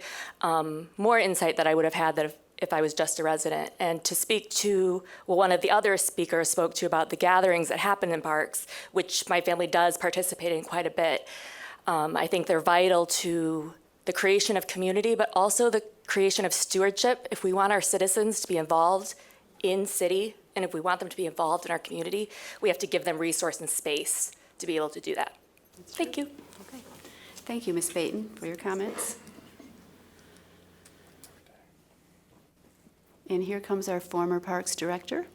more insight that I would have had that if I was just a resident. And to speak to, well, one of the other speakers spoke to about the gatherings that happen in parks, which my family does participate in quite a bit. I think they're vital to the creation of community, but also the creation of stewardship. If we want our citizens to be involved in city, and if we want them to be involved in our community, we have to give them resource and space to be able to do that. Thank you. Okay. Thank you, Ms. Payton, for your comments. And here comes our former Parks Director.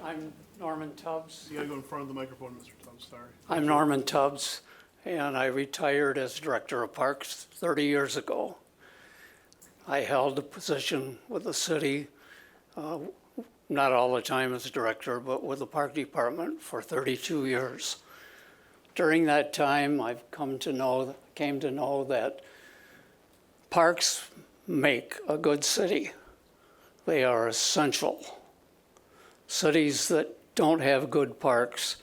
I'm Norman Tubbs. You gotta go in front of the microphone, Mr. Tubbs, sorry. I'm Norman Tubbs, and I retired as Director of Parks 30 years ago. I held a position with the city, not all the time as director, but with the Park Department for 32 years. During that time, I've came to know that parks make a good city. They are essential. Cities that don't have good parks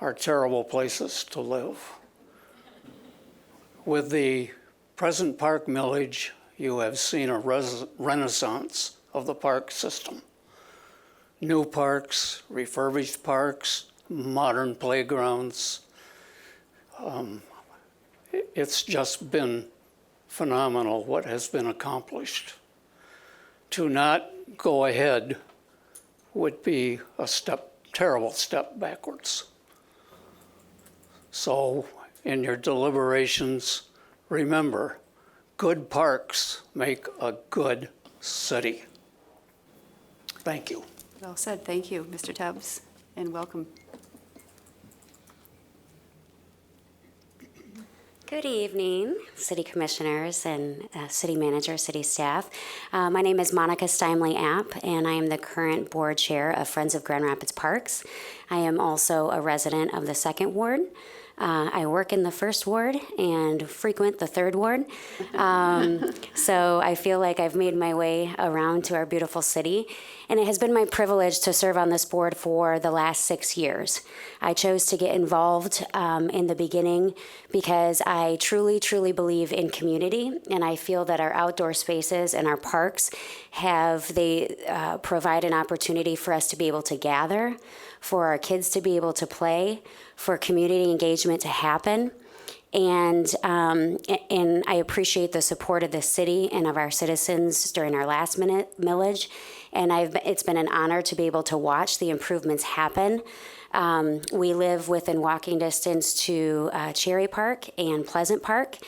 are terrible places to live. With the present park millage, you have seen a renaissance of the park system. New parks, refurbished parks, modern playgrounds. It's just been phenomenal what has been accomplished. To not go ahead would be a terrible step backwards. So in your deliberations, remember, good parks make a good city. Thank you. Well said. Thank you, Mr. Tubbs, and welcome. Good evening, City Commissioners and City Manager, City staff. My name is Monica Steinley App, and I am the current Board Chair of Friends of Grand Rapids Parks. I am also a resident of the 2nd Ward. I work in the 1st Ward and frequent the 3rd Ward. So I feel like I've made my way around to our beautiful city, and it has been my privilege to serve on this board for the last 6 years. I chose to get involved in the beginning because I truly, truly believe in community, and I feel that our outdoor spaces and our parks provide an opportunity for us to be able to gather, for our kids to be able to play, for community engagement to happen. And I appreciate the support of the city and of our citizens during our last minute millage. And it's been an honor to be able to watch the improvements happen. We live within walking distance to Cherry Park and Pleasant Park.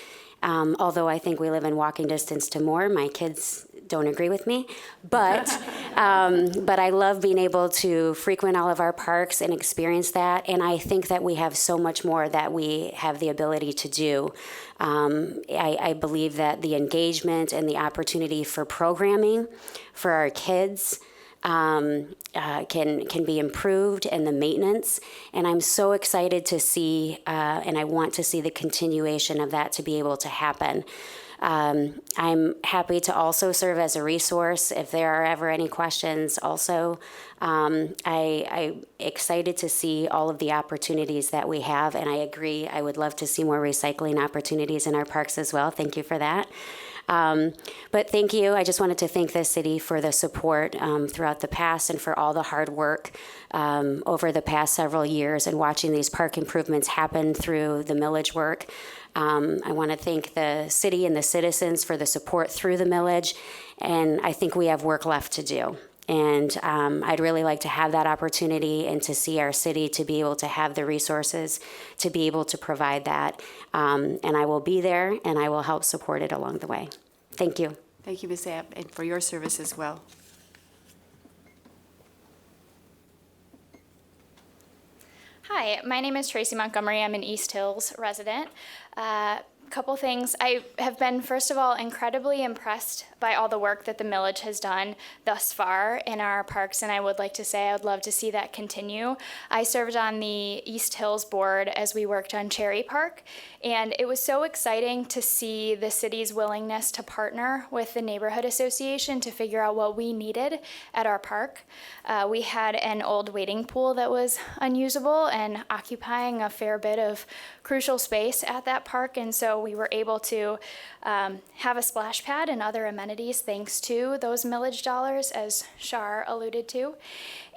Although I think we live in walking distance to more. My kids don't agree with me, but I love being able to frequent all of our parks and experience that, and I think that we have so much more that we have the ability to do. I believe that the engagement and the opportunity for programming for our kids can be improved, and the maintenance, and I'm so excited to see, and I want to see the continuation of that to be able to happen. I'm happy to also serve as a resource if there are ever any questions also. I'm excited to see all of the opportunities that we have, and I agree, I would love to see more recycling opportunities in our parks as well. Thank you for that. But thank you. I just wanted to thank the city for the support throughout the past and for all the hard work over the past several years and watching these park improvements happen through the millage work. I want to thank the city and the citizens for the support through the millage, and I think we have work left to do. And I'd really like to have that opportunity and to see our city to be able to have the resources to be able to provide that. And I will be there, and I will help support it along the way. Thank you. Thank you, Ms. App, and for your service as well. Hi, my name is Tracy Montgomery. I'm an East Hills resident. Couple things. I have been, first of all, incredibly impressed by all the work that the millage has done thus far in our parks, and I would like to say I would love to see that continue. I served on the East Hills board as we worked on Cherry Park, and it was so exciting to see the city's willingness to partner with the neighborhood association to figure out what we needed at our park. We had an old wading pool that was unusable and occupying a fair bit of crucial space at that park, and so we were able to have a splash pad and other amenities thanks to those millage dollars, as Shar alluded to.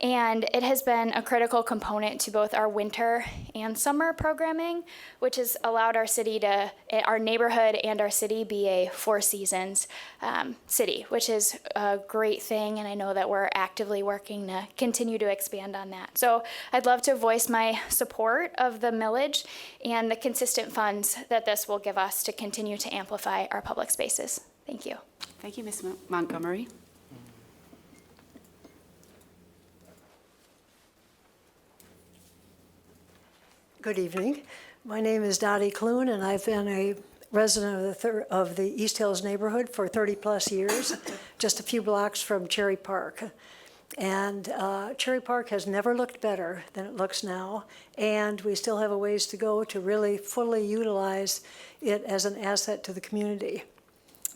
And it has been a critical component to both our winter and summer programming, which has allowed our city to, our neighborhood and our city be a Four Seasons city, which is a great thing, and I know that we're actively working to continue to expand on that. So I'd love to voice my support of the millage and the consistent funds that this will give us to continue to amplify our public spaces. Thank you. Thank you, Ms. Montgomery. Good evening. My name is Dottie Clune, and I've been a resident of the East Hills neighborhood for 30-plus years, just a few blocks from Cherry Park. And Cherry Park has never looked better than it looks now, and we still have a ways to go to really fully utilize it as an asset to the community.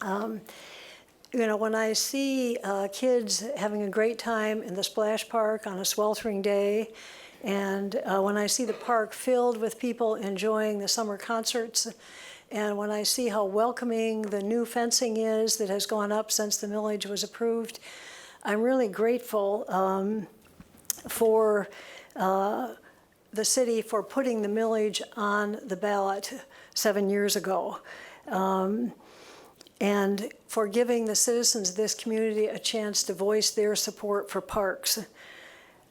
You know, when I see kids having a great time in the splash park on a sweltering day, and when I see the park filled with people enjoying the summer concerts, and when I see how welcoming the new fencing is that has gone up since the millage was approved, I'm really grateful for the city for putting the millage on the ballot 7 years ago, and for giving the citizens of this community a chance to voice their support for parks.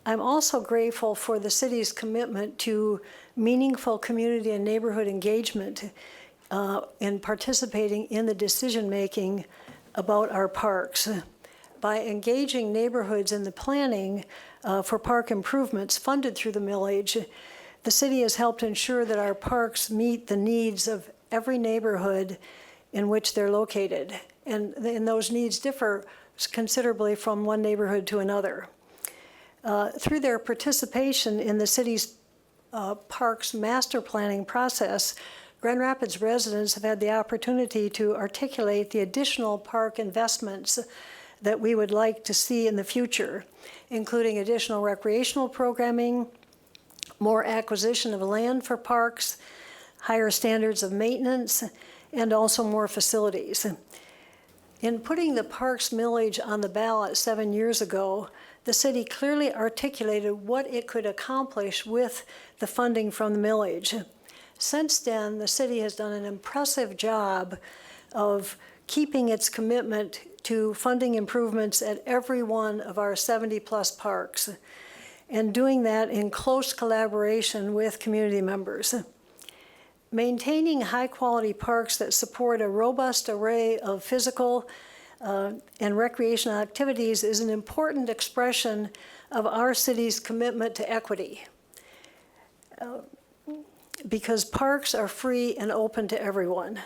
I'm also grateful for the city's commitment to meaningful community and neighborhood engagement in participating in the decision-making about our parks. By engaging neighborhoods in the planning for park improvements funded through the millage, the city has helped ensure that our parks meet the needs of every neighborhood in which they're located. And those needs differ considerably from one neighborhood to another. Through their participation in the city's parks master planning process, Grand Rapids residents have had the opportunity to articulate the additional park investments that we would like to see in the future, including additional recreational programming, more acquisition of land for parks, higher standards of maintenance, and also more facilities. In putting the parks millage on the ballot 7 years ago, the city clearly articulated what it could accomplish with the funding from the millage. Since then, the city has done an impressive job of keeping its commitment to funding improvements at every one of our 70-plus parks, and doing that in close collaboration with community members. Maintaining high-quality parks that support a robust array of physical and recreational activities is an important expression of our city's commitment to equity. Because parks are free and open to everyone.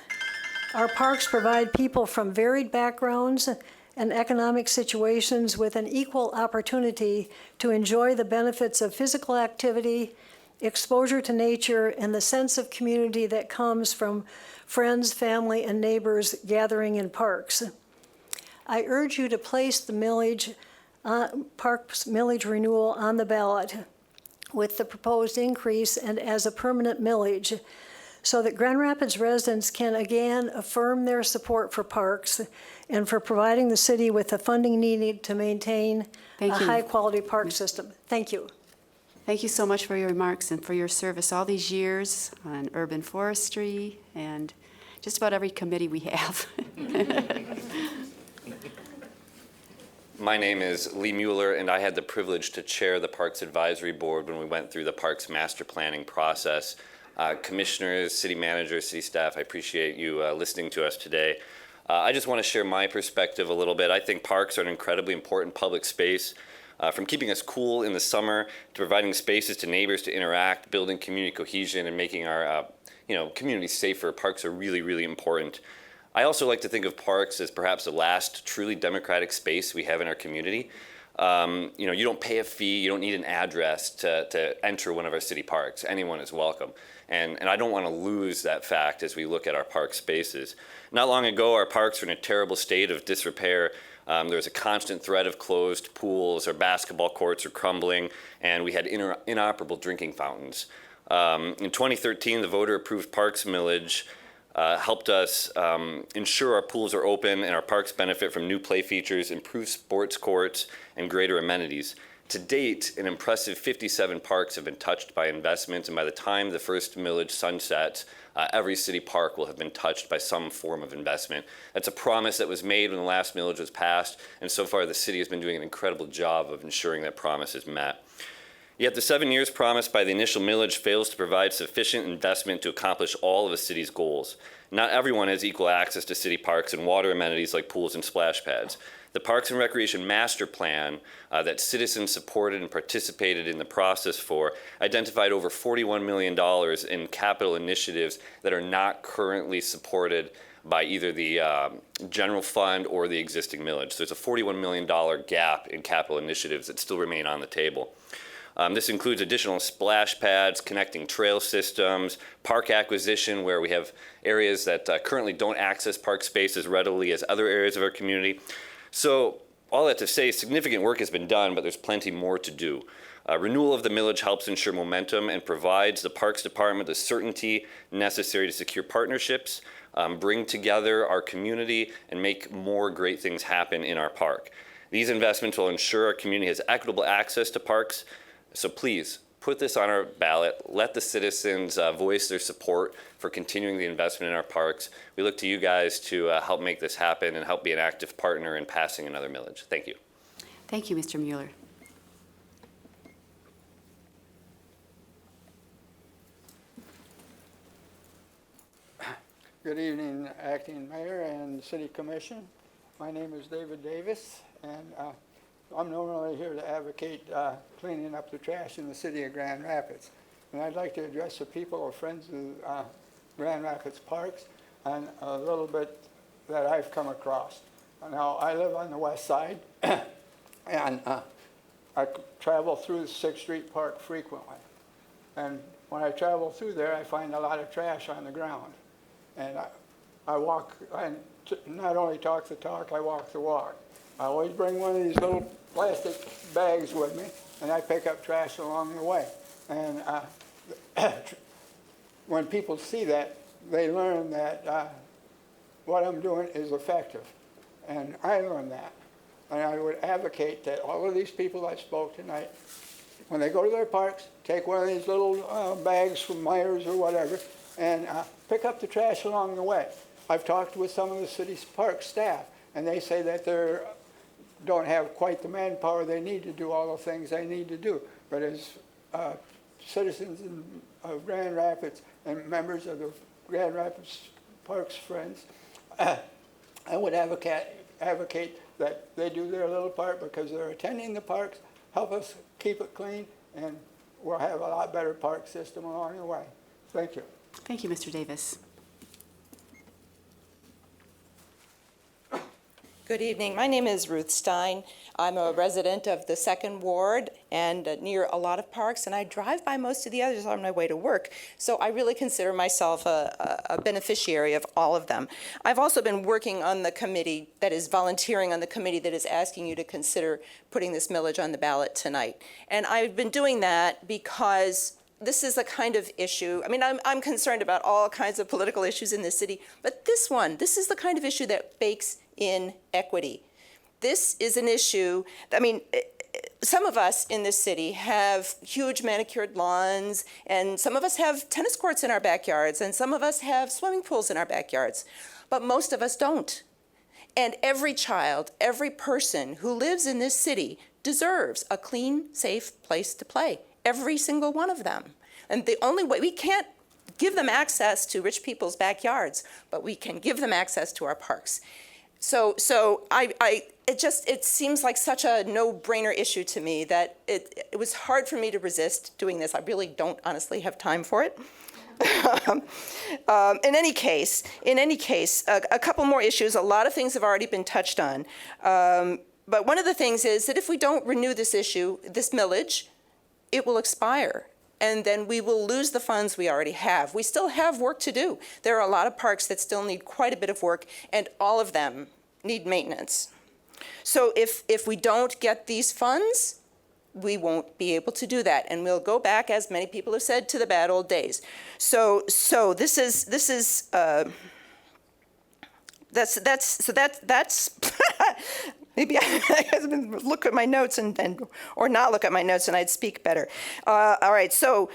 Our parks provide people from varied backgrounds and economic situations with an equal opportunity to enjoy the benefits of physical activity, exposure to nature, and the sense of community that comes from friends, family, and neighbors gathering in parks. I urge you to place the millage, parks millage renewal on the ballot with the proposed increase and as a permanent millage, so that Grand Rapids residents can again affirm their support for parks and for providing the city with the funding needed to maintain a high-quality park system. Thank you. Thank you so much for your remarks and for your service all these years on urban forestry and just about every committee we have. My name is Lee Mueller, and I had the privilege to chair the Parks Advisory Board when we went through the Parks Master Planning process. Commissioners, city managers, city staff, I appreciate you listening to us today. I just want to share my perspective a little bit. I think parks are an incredibly important public space, from keeping us cool in the summer to providing spaces to neighbors to interact, building community cohesion, and making our communities safer. Parks are really, really important. I also like to think of parks as perhaps the last truly democratic space we have in our community. You don't pay a fee, you don't need an address to enter one of our city parks. Anyone is welcome. And I don't want to lose that fact as we look at our park spaces. Not long ago, our parks were in a terrible state of disrepair. There was a constant threat of closed pools, our basketball courts were crumbling, and we had inoperable drinking fountains. In 2013, the voter-approved parks millage helped us ensure our pools are open and our parks benefit from new play features, improved sports courts, and greater amenities. To date, an impressive 57 parks have been touched by investments, and by the time the first millage sunsets, every city park will have been touched by some form of investment. That's a promise that was made when the last millage was passed, and so far the city has been doing an incredible job of ensuring that promise is met. Yet the 7 years promised by the initial millage fails to provide sufficient investment to accomplish all of the city's goals. Not everyone has equal access to city parks and water amenities like pools and splash pads. The Parks and Recreation Master Plan that citizens supported and participated in the process for identified over $41 million in capital initiatives that are not currently supported by either the general fund or the existing millage. There's a $41 million gap in capital initiatives that still remain on the table. This includes additional splash pads, connecting trail systems, park acquisition where we have areas that currently don't access park space as readily as other areas of our community. So all that to say, significant work has been done, but there's plenty more to do. Renewal of the millage helps ensure momentum and provides the Parks Department the certainty necessary to secure partnerships, bring together our community, and make more great things happen in our park. These investments will ensure our community has equitable access to parks. So please, put this on our ballot. Let the citizens voice their support for continuing the investment in our parks. We look to you guys to help make this happen and help be an active partner in passing another millage. Thank you. Thank you, Mr. Mueller. Good evening, Acting Mayor and City Commission. My name is David Davis, and I'm normally here to advocate cleaning up the trash in the city of Grand Rapids. And I'd like to address the people or friends of Grand Rapids Parks and a little bit that I've come across. Now, I live on the west side, and I travel through 6th Street Park frequently. And when I travel through there, I find a lot of trash on the ground. And I walk, I not only talk the talk, I walk the walk. I always bring one of these little plastic bags with me, and I pick up trash along the way. And when people see that, they learn that what I'm doing is effective. And I learned that. And I would advocate that all of these people I spoke tonight, when they go to their parks, take one of these little bags from Myers or whatever, and pick up the trash along the way. I've talked with some of the city's park staff, and they say that they don't have quite the manpower they need to do all the things they need to do. But as citizens of Grand Rapids and members of the Grand Rapids Parks Friends, I would advocate that they do their little part because they're attending the parks, help us keep it clean, and we'll have a lot better park system along the way. Thank you. Thank you, Mr. Davis. Good evening. My name is Ruth Stein. I'm a resident of the 2nd Ward and near a lot of parks, and I drive by most of the others on my way to work. So I really consider myself a beneficiary of all of them. I've also been working on the committee that is volunteering on the committee that is asking you to consider putting this millage on the ballot tonight. And I've been doing that because this is the kind of issue, I mean, I'm concerned about all kinds of political issues in this city, but this is the kind of issue that bakes in equity. This is an issue, I mean, some of us in this city have huge manicured lawns, and some of us have tennis courts in our backyards, and some of us have swimming pools in our backyards, but most of us don't. And every child, every person who lives in this city deserves a clean, safe place to play. Every single one of them. And the only way, we can't give them access to rich people's backyards, but we can give them access to our parks. So it seems like such a no-brainer issue to me that it was hard for me to resist doing this. I really don't honestly have time for it. In any case, a couple more issues. A lot of things have already been touched on. But one of the things is that if we don't renew this issue, this millage, it will expire. And then we will lose the funds we already have. We still have work to do. There are a lot of parks that still need quite a bit of work, and all of them need maintenance. So if we don't get these funds, we won't be able to do that, and we'll go back, as many people have said, to the bad old days. So this is that's maybe I look at my notes or not look at my notes, and I'd speak better. All right, so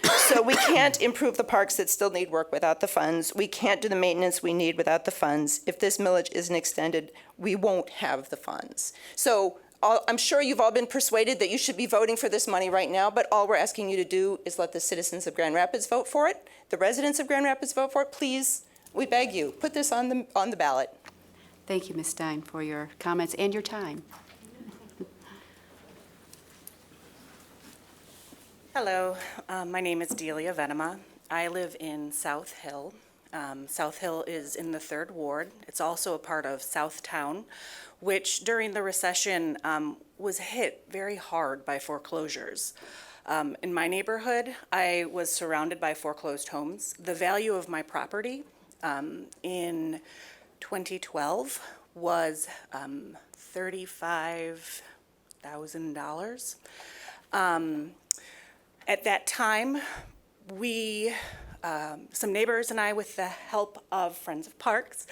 we can't improve the parks that still need work without the funds. We can't do the maintenance we need without the funds. If this millage isn't extended, we won't have the funds. So I'm sure you've all been persuaded that you should be voting for this money right now, but all we're asking you to do is let the citizens of Grand Rapids vote for it, the residents of Grand Rapids vote for it. Please, we beg you, put this on the ballot. Thank you, Ms. Stein, for your comments and your time. Hello, my name is Delia Venema. I live in South Hill. South Hill is in the 3rd Ward. It's also a part of Southtown, which during the recession was hit very hard by foreclosures. In my neighborhood, I was surrounded by foreclosed homes. The value of my property in 2012 was $35,000. At that time, we, some neighbors and I, with the help of Friends of Parks,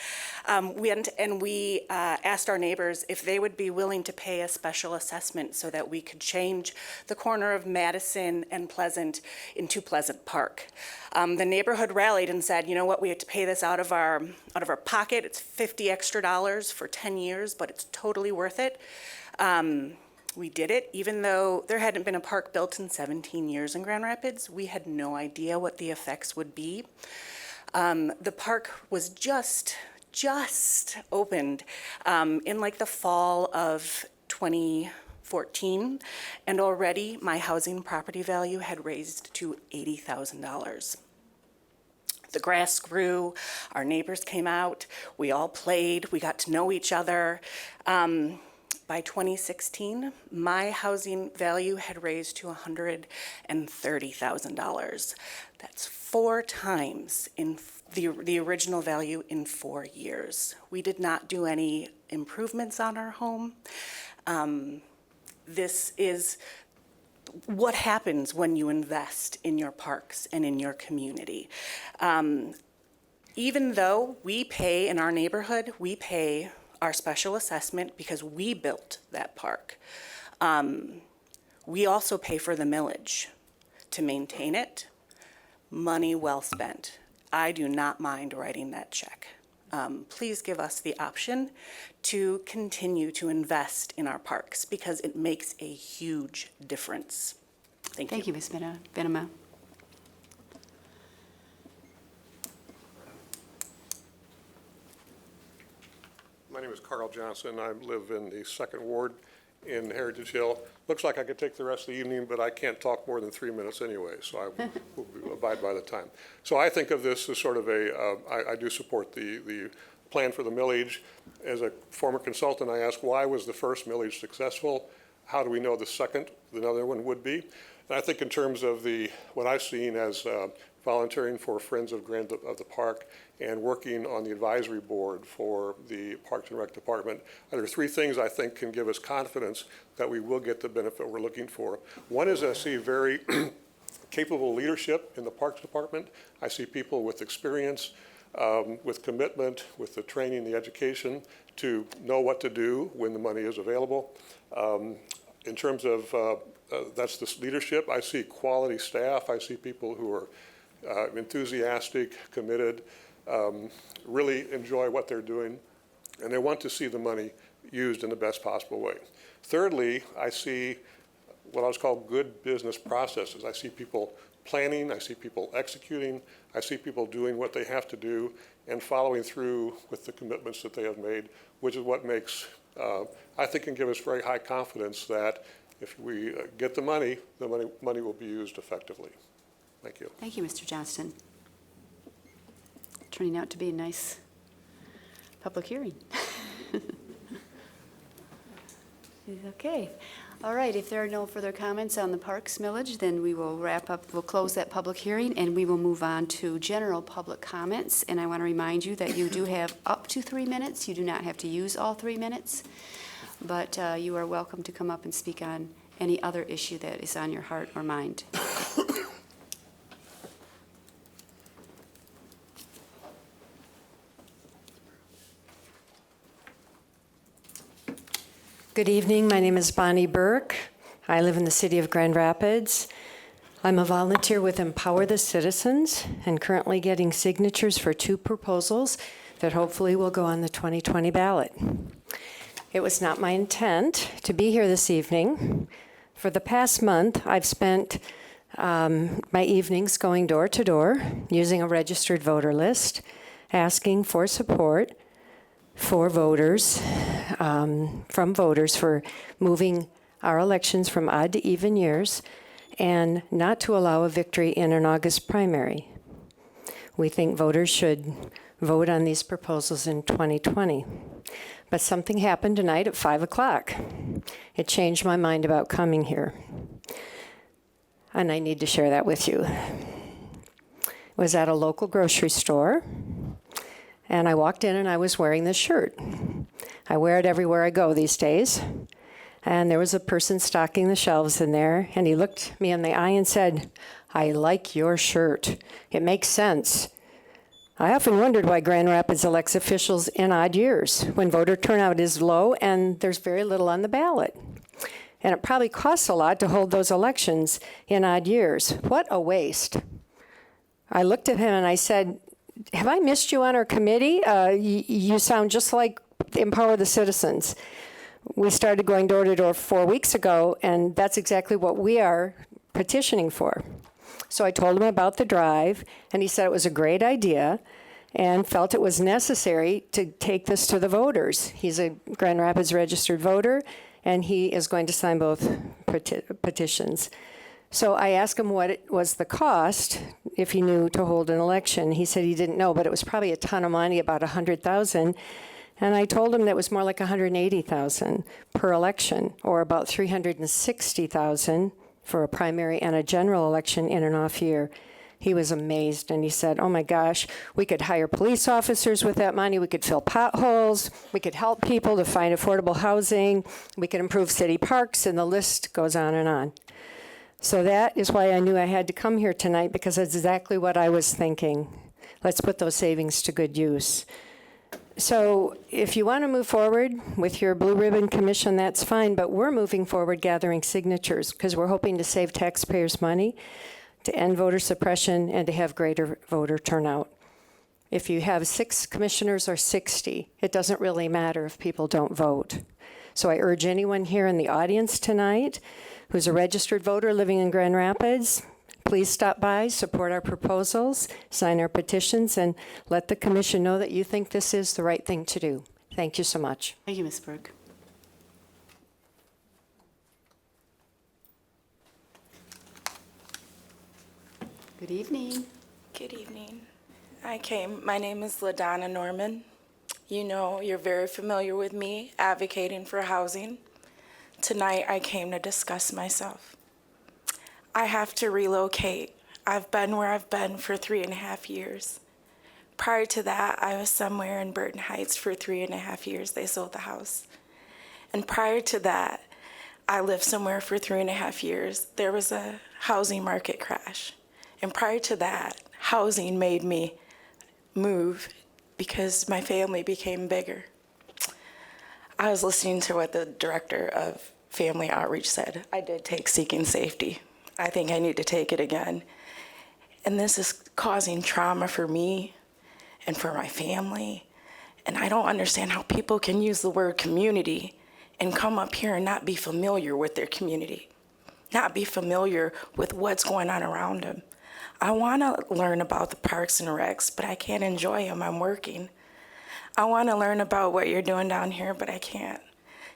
went and we asked our neighbors if they would be willing to pay a special assessment so that we could change the corner of Madison and Pleasant into Pleasant Park. The neighborhood rallied and said, you know what, we have to pay this out of our pocket. It's $50 extra for 10 years, but it's totally worth it. We did it, even though there hadn't been a park built in 17 years in Grand Rapids. We had no idea what the effects would be. The park was just opened in like the fall of 2014, and already my housing property value had raised to $80,000. The grass grew, our neighbors came out, we all played, we got to know each other. By 2016, my housing value had raised to $130,000. That's 4 times in the original value in 4 years. We did not do any improvements on our home. This is what happens when you invest in your parks and in your community. Even though we pay in our neighborhood, we pay our special assessment because we built that park. We also pay for the millage to maintain it. Money well spent. I do not mind writing that check. Please give us the option to continue to invest in our parks because it makes a huge difference. Thank you. Thank you, Ms. Venema. My name is Carl Johnson. I live in the 2nd Ward in Heritage Hill. Looks like I could take the rest of the evening, but I can't talk more than 3 minutes anyway, so I will abide by the time. So I think of this as sort of I do support the plan for the millage. As a former consultant, I ask, why was the first millage successful? How do we know the second, another one would be? And I think in terms of what I've seen as volunteering for Friends of the Park and working on the advisory board for the Parks and Rec Department, there are 3 things I think can give us confidence that we will get the benefit we're looking for. One is I see very capable leadership in the Parks Department. I see people with experience, with commitment, with the training, the education to know what to do when the money is available. In terms of that's this leadership, I see quality staff. I see people who are enthusiastic, committed, really enjoy what they're doing, and they want to see the money used in the best possible way. Thirdly, I see what I was called good business processes. I see people planning, I see people executing, I see people doing what they have to do and following through with the commitments that they have made, which is what makes, I think can give us very high confidence that if we get the money will be used effectively. Thank you. Thank you, Mr. Johnston. turning out to be a nice public hearing. Okay. All right, if there are no further comments on the Parks millage, then we will wrap up, we'll close that public hearing, and we will move on to general public comments. And I want to remind you that you do have up to 3 minutes. You do not have to use all 3 minutes, but you are welcome to come up and speak on any other issue that is on your heart or mind. Good evening. My name is Bonnie Burke. I live in the city of Grand Rapids. I'm a volunteer with Empower the Citizens and currently getting signatures for 2 proposals that hopefully will go on the 2020 ballot. It was not my intent to be here this evening. For the past month, I've spent my evenings going door to door using a registered voter list, asking for support for voters, from voters for moving our elections from odd to even years and not to allow a victory in an August primary. We think voters should vote on these proposals in 2020. But something happened tonight at 5 o'clock. It changed my mind about coming here. And I need to share that with you. It was at a local grocery store. And I walked in and I was wearing this shirt. I wear it everywhere I go these days. And there was a person stocking the shelves in there, and he looked me in the eye and said, "I like your shirt. It makes sense." I often wondered why Grand Rapids elects officials in odd years, when voter turnout is low and there's very little on the ballot. And it probably costs a lot to hold those elections in odd years. What a waste. I looked at him and I said, "Have I missed you on our committee? You sound just like Empower the Citizens." We started going door to door 4 weeks ago, and that's exactly what we are petitioning for. So I told him about the drive, and he said it was a great idea and felt it was necessary to take this to the voters. He's a Grand Rapids registered voter, and he is going to sign both petitions. So I asked him what it was the cost, if he knew, to hold an election. He said he didn't know, but it was probably a ton of money, about $100,000. And I told him that it was more like $180,000 per election, or about $360,000 for a primary and a general election in an off year. He was amazed, and he said, "Oh my gosh, we could hire police officers with that money, we could fill potholes, we could help people to find affordable housing, we could improve city parks," and the list goes on and on. So that is why I knew I had to come here tonight, because that's exactly what I was thinking. Let's put those savings to good use. So if you want to move forward with your Blue Ribbon Commission, that's fine, but we're moving forward gathering signatures because we're hoping to save taxpayers money, to end voter suppression, and to have greater voter turnout. If you have 6 commissioners or 60, it doesn't really matter if people don't vote. So I urge anyone here in the audience tonight who's a registered voter living in Grand Rapids, please stop by, support our proposals, sign our petitions, and let the commission know that you think this is the right thing to do. Thank you so much. Thank you, Ms. Burke. Good evening. Good evening. My name is LaDonna Norman. You know, you're very familiar with me advocating for housing. Tonight I came to discuss myself. I have to relocate. I've been where I've been for 3.5 years. Prior to that, I was somewhere in Burton Heights for 3.5 years. They sold the house. And prior to that, I lived somewhere for 3.5 years. There was a housing market crash. And prior to that, housing made me move because my family became bigger. I was listening to what the director of Family Outreach said. I did take Seeking Safety. I think I need to take it again. And this is causing trauma for me and for my family. And I don't understand how people can use the word community and come up here and not be familiar with their community, not be familiar with what's going on around them. I want to learn about the parks and recs, but I can't enjoy them. I'm working. I want to learn about what you're doing down here, but I can't.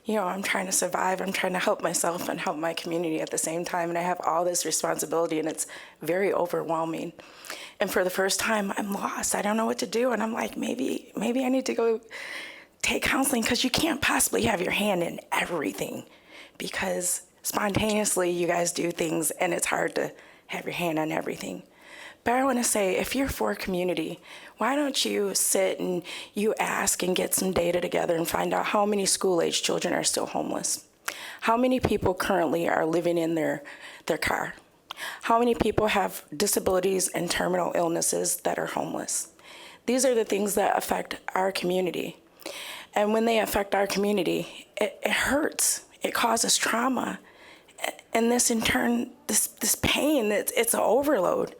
I'm trying to survive. I'm trying to help myself and help my community at the same time. And I have all this responsibility, and it's very overwhelming. And for the first time, I'm lost. I don't know what to do. And I'm like, maybe I need to go take counseling, because you can't possibly have your hand in everything, because spontaneously you guys do things and it's hard to have your hand on everything. But I want to say, if you're for community, why don't you sit and you ask and get some data together and find out how many school-age children are still homeless? How many people currently are living in their car? How many people have disabilities and terminal illnesses that are homeless? These are the things that affect our community. And when they affect our community, it hurts. It causes trauma. And this, in turn, this pain, it's an overload.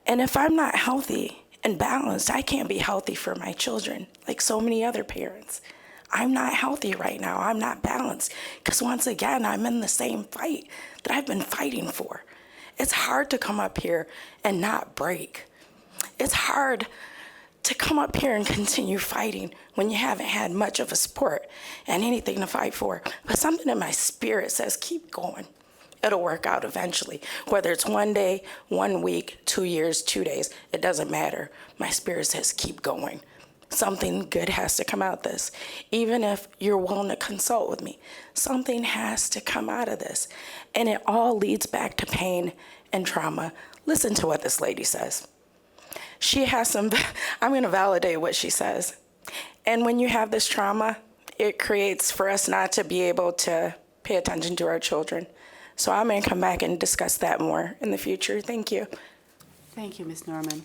And if I'm not healthy and balanced, I can't be healthy for my children, like so many other parents. I'm not healthy right now. I'm not balanced, because once again, I'm in the same fight that I've been fighting for. It's hard to come up here and not break. It's hard to come up here and continue fighting when you haven't had much of a support and anything to fight for. But something in my spirit says, keep going. It'll work out eventually. Whether it's 1 day, 1 week, 2 years, 2 days, it doesn't matter. My spirit says, keep going. Something good has to come out of this. Even if you're willing to consult with me, something has to come out of this. And it all leads back to pain and trauma. Listen to what this lady says. She has some, I'm going to validate what she says. And when you have this trauma, it creates for us not to be able to pay attention to our children. So I'm going to come back and discuss that more in the future. Thank you. Thank you, Ms. Norman.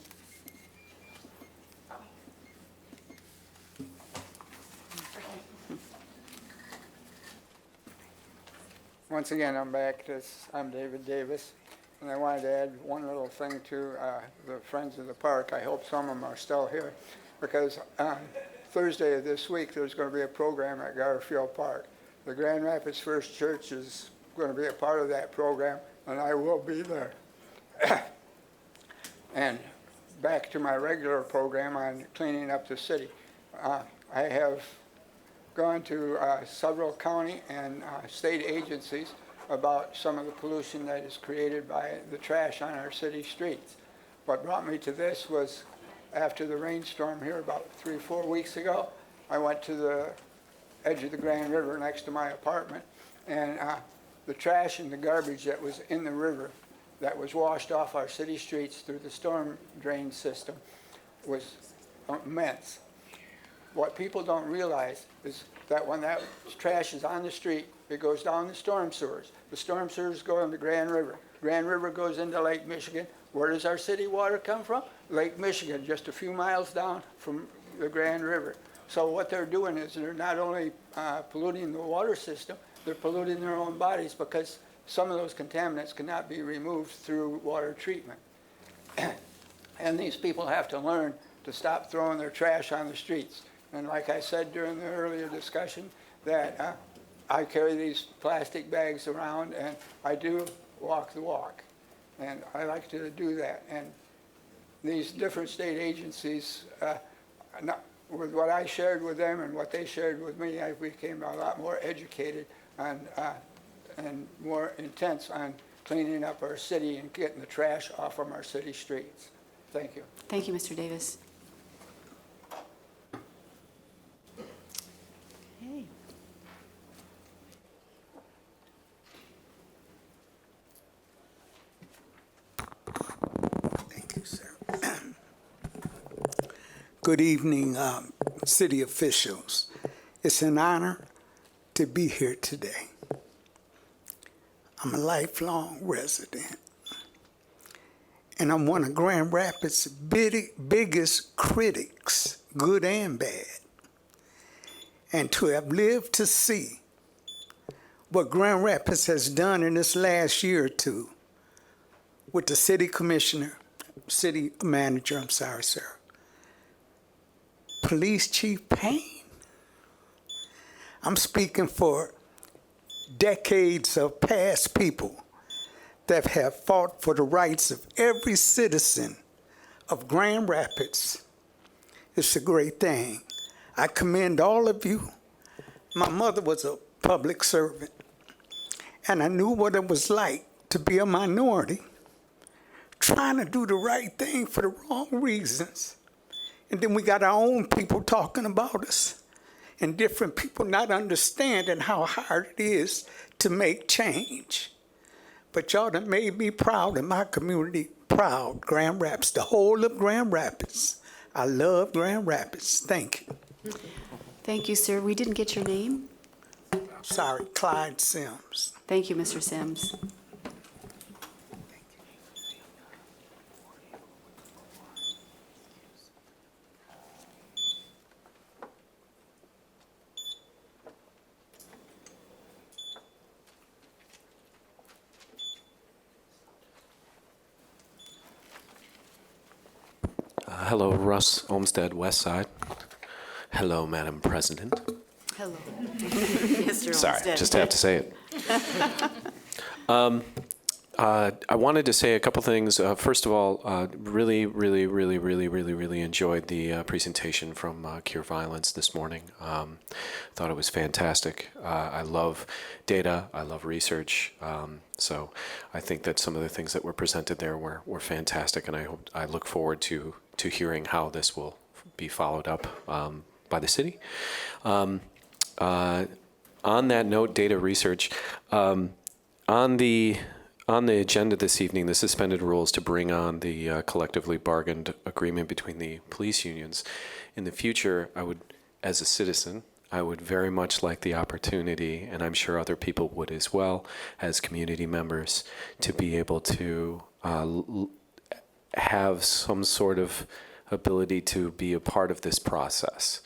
Once again, I'm back. I'm David Davis, and I wanted to add one little thing to the Friends of the Park. I hope some of them are still here, because Thursday of this week there's going to be a program at Garfield Park. The Grand Rapids First Church is going to be a part of that program, and I will be there. And back to my regular program on cleaning up the city. I have gone to several county and state agencies about some of the pollution that is created by the trash on our city streets. What brought me to this was after the rainstorm here about 3 or 4 weeks ago, I went to the edge of the Grand River next to my apartment, and the trash and the garbage that was in the river that was washed off our city streets through the storm drain system was immense. What people don't realize is that when that trash is on the street, it goes down the storm sewers. The storm sewers go into Grand River. Grand River goes into Lake Michigan. Where does our city water come from? Lake Michigan, just a few miles down from the Grand River. So what they're doing is they're not only polluting the water system, they're polluting their own bodies, because some of those contaminants cannot be removed through water treatment. And these people have to learn to stop throwing their trash on the streets. And like I said during the earlier discussion, that I carry these plastic bags around, and I do walk the walk. And I like to do that. And these different state agencies, with what I shared with them and what they shared with me, I became a lot more educated on, and more intense on cleaning up our city and getting the trash off from our city streets. Thank you. Thank you, Mr. Davis. Okay. Thank you, sir. Good evening, city officials. It's an honor to be here today. I'm a lifelong resident, and I'm one of Grand Rapids' biggest critics, good and bad. And to have lived to see what Grand Rapids has done in this last year or two with the city manager, Police Chief Payne. I'm speaking for decades of past people that have fought for the rights of every citizen of Grand Rapids. It's a great thing. I commend all of you. My mother was a public servant. And I knew what it was like to be a minority, trying to do the right thing for the wrong reasons. And then we got our own people talking about us, and different people not understanding how hard it is to make change. But y'all done made me proud and my community proud. Grand Rapids, the whole of Grand Rapids. I love Grand Rapids. Thank you. Thank you, sir. We didn't get your name. Sorry, Clyde Sims. Thank you, Mr. Sims. Hello, Russ Olmsted, West Side. Hello, Madam President. Hello. Mr. Sorry, Olmsted. just have to say it. I wanted to say a couple things. First of all, really enjoyed the presentation from Cure Violence this morning. Thought it was fantastic. I love data. I love research. So I think that some of the things that were presented there were fantastic, and I look forward to hearing how this will be followed up by the city. On that note, data research, on the agenda this evening, the suspended rules to bring on the collectively bargained agreement between the police unions. In the future, I would, as a citizen, I would very much like the opportunity, and I'm sure other people would as well, as community members, to be able to have some sort of ability to be a part of this process.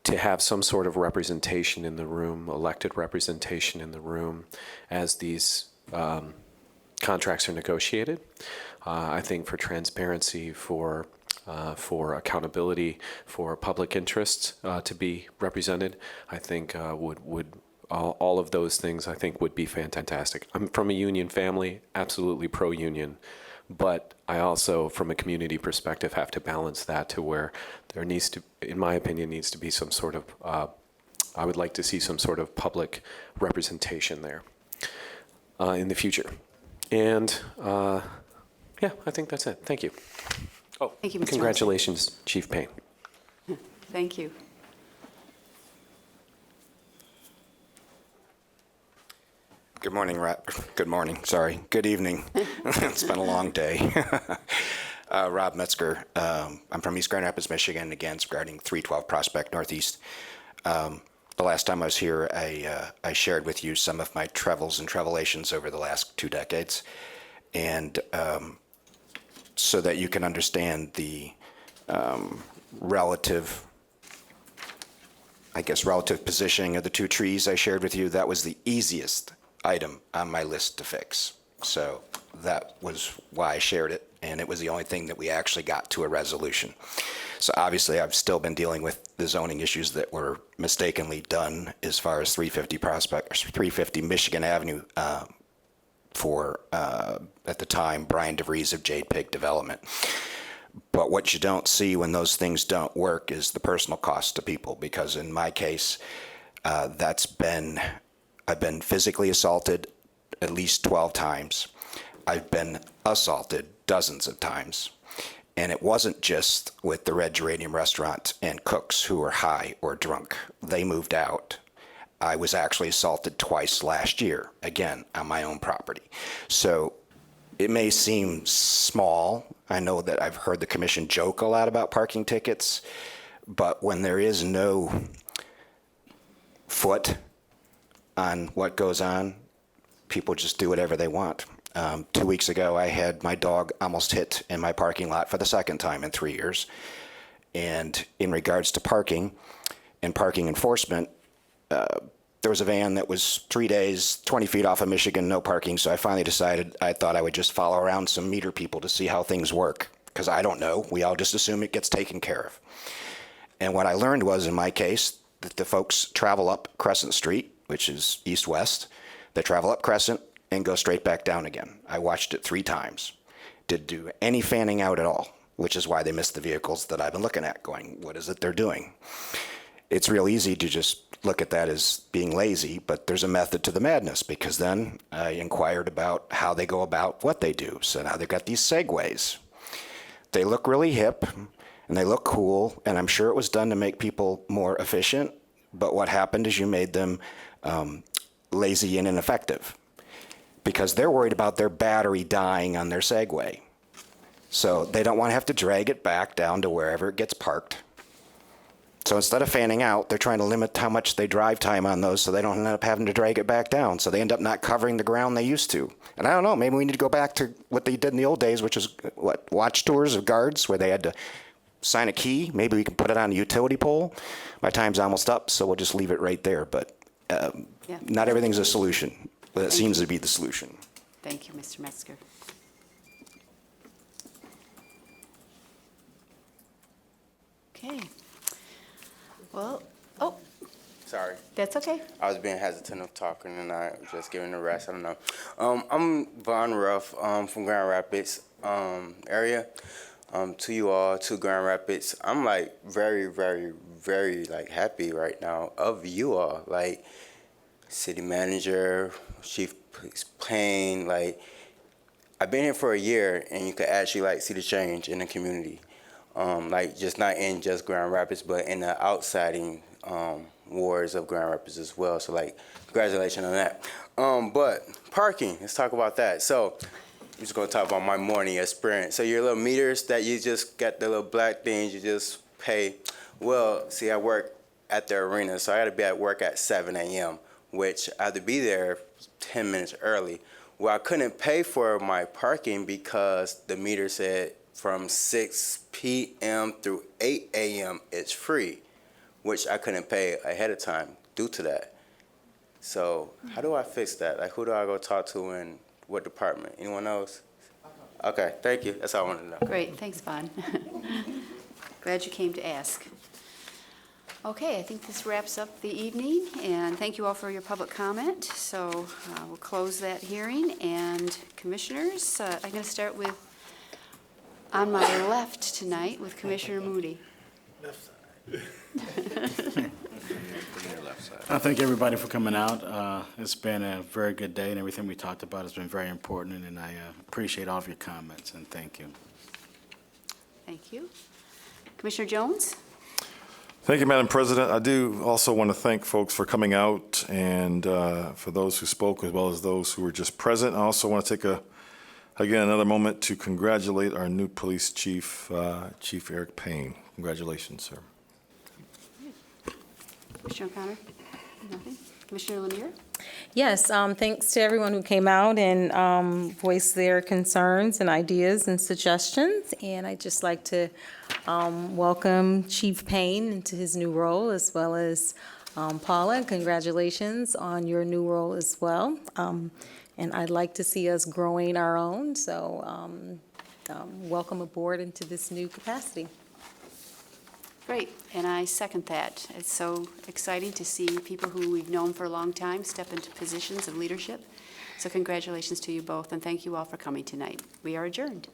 To have some sort of representation in the room, elected representation in the room as these contracts are negotiated. I think for transparency, for accountability, for public interests to be represented, I think would all of those things I think would be fantastic. I'm from a union family, absolutely pro-union. But I also, from a community perspective, have to balance that to where there needs to, in my opinion, needs to be some sort of, I would like to see some sort of public representation there in the future. And yeah, I think that's it. Thank you. Oh, thank you, Mr. Congratulations, Chief Payne. Thank you. Good morning, good evening. It's been a long day. Rob Metzger, I'm from East Grand Rapids, Michigan, again, it's regarding 312 Prospect Northeast. The last time I was here, I shared with you some of my travels and trevelations over the last 2 decades. And so that you can understand the relative positioning of the 2 trees I shared with you, that was the easiest item on my list to fix. So that was why I shared it, and it was the only thing that we actually got to a resolution. So obviously I've still been dealing with the zoning issues that were mistakenly done as far as 350 Michigan Avenue for, at the time, Brian DeVries of Jade Pig Development. But what you don't see when those things don't work is the personal cost to people, because in my case, I've been physically assaulted at least 12 times. I've been assaulted dozens of times. And it wasn't just with the Red Geranium restaurant and cooks who were high or drunk. They moved out. I was actually assaulted twice last year, again, on my own property. So it may seem small. I know that I've heard the commission joke a lot about parking tickets, but when there is no foot on what goes on, people just do whatever they want. 2 weeks ago, I had my dog almost hit in my parking lot for the second time in 3 years. And in regards to parking and parking enforcement, there was a van that was 3 days, 20 feet off of Michigan, no parking. So I finally decided I thought I would just follow around some meter people to see how things work, because I don't know. We all just assume it gets taken care of. And what I learned was, in my case, that the folks travel up Crescent Street, which is east-west. They travel up Crescent and go straight back down again. I watched it 3 times. Didn't do any fanning out at all, which is why they missed the vehicles that I've been looking at, going, what is it they're doing? It's real easy to just look at that as being lazy, but there's a method to the madness, because then I inquired about how they go about what they do. So now they've got these segways. They look really hip and they look cool, and I'm sure it was done to make people more efficient, but what happened is you made them lazy and ineffective, because they're worried about their battery dying on their Segway. So they don't want to have to drag it back down to wherever it gets parked. So instead of fanning out, they're trying to limit how much they drive time on those so they don't end up having to drag it back down. So they end up not covering the ground they used to. And I don't know, maybe we need to go back to what they did in the old days, which is what, watch tours of guards where they had to sign a key. Maybe we can put it on a utility pole. My time's almost up, so we'll just leave it right there. But not everything's a solution, but it seems to be the solution. Thank you, Mr. Metzger. Okay. Well, Sorry. That's okay. I was being hesitant of talking and I was just giving the rest. I don't know. I'm Von Ruff from Grand Rapids area. To you all, to Grand Rapids. I'm like very, very, very like happy right now of you all. Like city manager, Chief Police Payne. Like I've been here for a year and you could actually like see the change in the community. Like just not in just Grand Rapids, but in the outsiding wards of Grand Rapids as well. So like, congratulations on that. But parking, let's talk about that. So I'm just gonna talk about my morning experience. So your little meters that you just got the little black things you just pay. Well, see, I work at the arena, so I gotta be at work at 7 a.m., which I have to be there 10 minutes early. Well, I couldn't pay for my parking because the meter said from 6 p.m. through 8 a.m. it's free, which I couldn't pay ahead of time due to that. So how do I fix that? Like, who do I go talk to and what department? Anyone knows? Okay, thank you. That's all I wanted to know. Great, thanks, Vaughn. Glad you came to ask. Okay, I think this wraps up the evening, and thank you all for your public comment. So we'll close that hearing, and commissioners, I'm going to start with, on my left tonight, with Commissioner Moody. Left side. Thank everybody for coming out. It's been a very good day, and everything we talked about has been very important, and I appreciate all of your comments, and thank you. Thank you. Commissioner Jones? Thank you, Madam President. I do also want to thank folks for coming out, and for those who spoke as well as those who were just present. I also want to take another moment to congratulate our new police chief, Chief Eric Payne. Congratulations, sir. Commissioner O'Connor? Nothing? Commissioner Lanier? Yes, thanks to everyone who came out and voiced their concerns and ideas and suggestions. And I'd just like to welcome Chief Payne into his new role, as well as Paula. Congratulations on your new role as well. And I'd like to see us growing our own, so welcome aboard into this new capacity. Great, and I second that. It's so exciting to see people who we've known for a long time step into positions of leadership. So congratulations to you both, and thank you all for coming tonight. We are adjourned.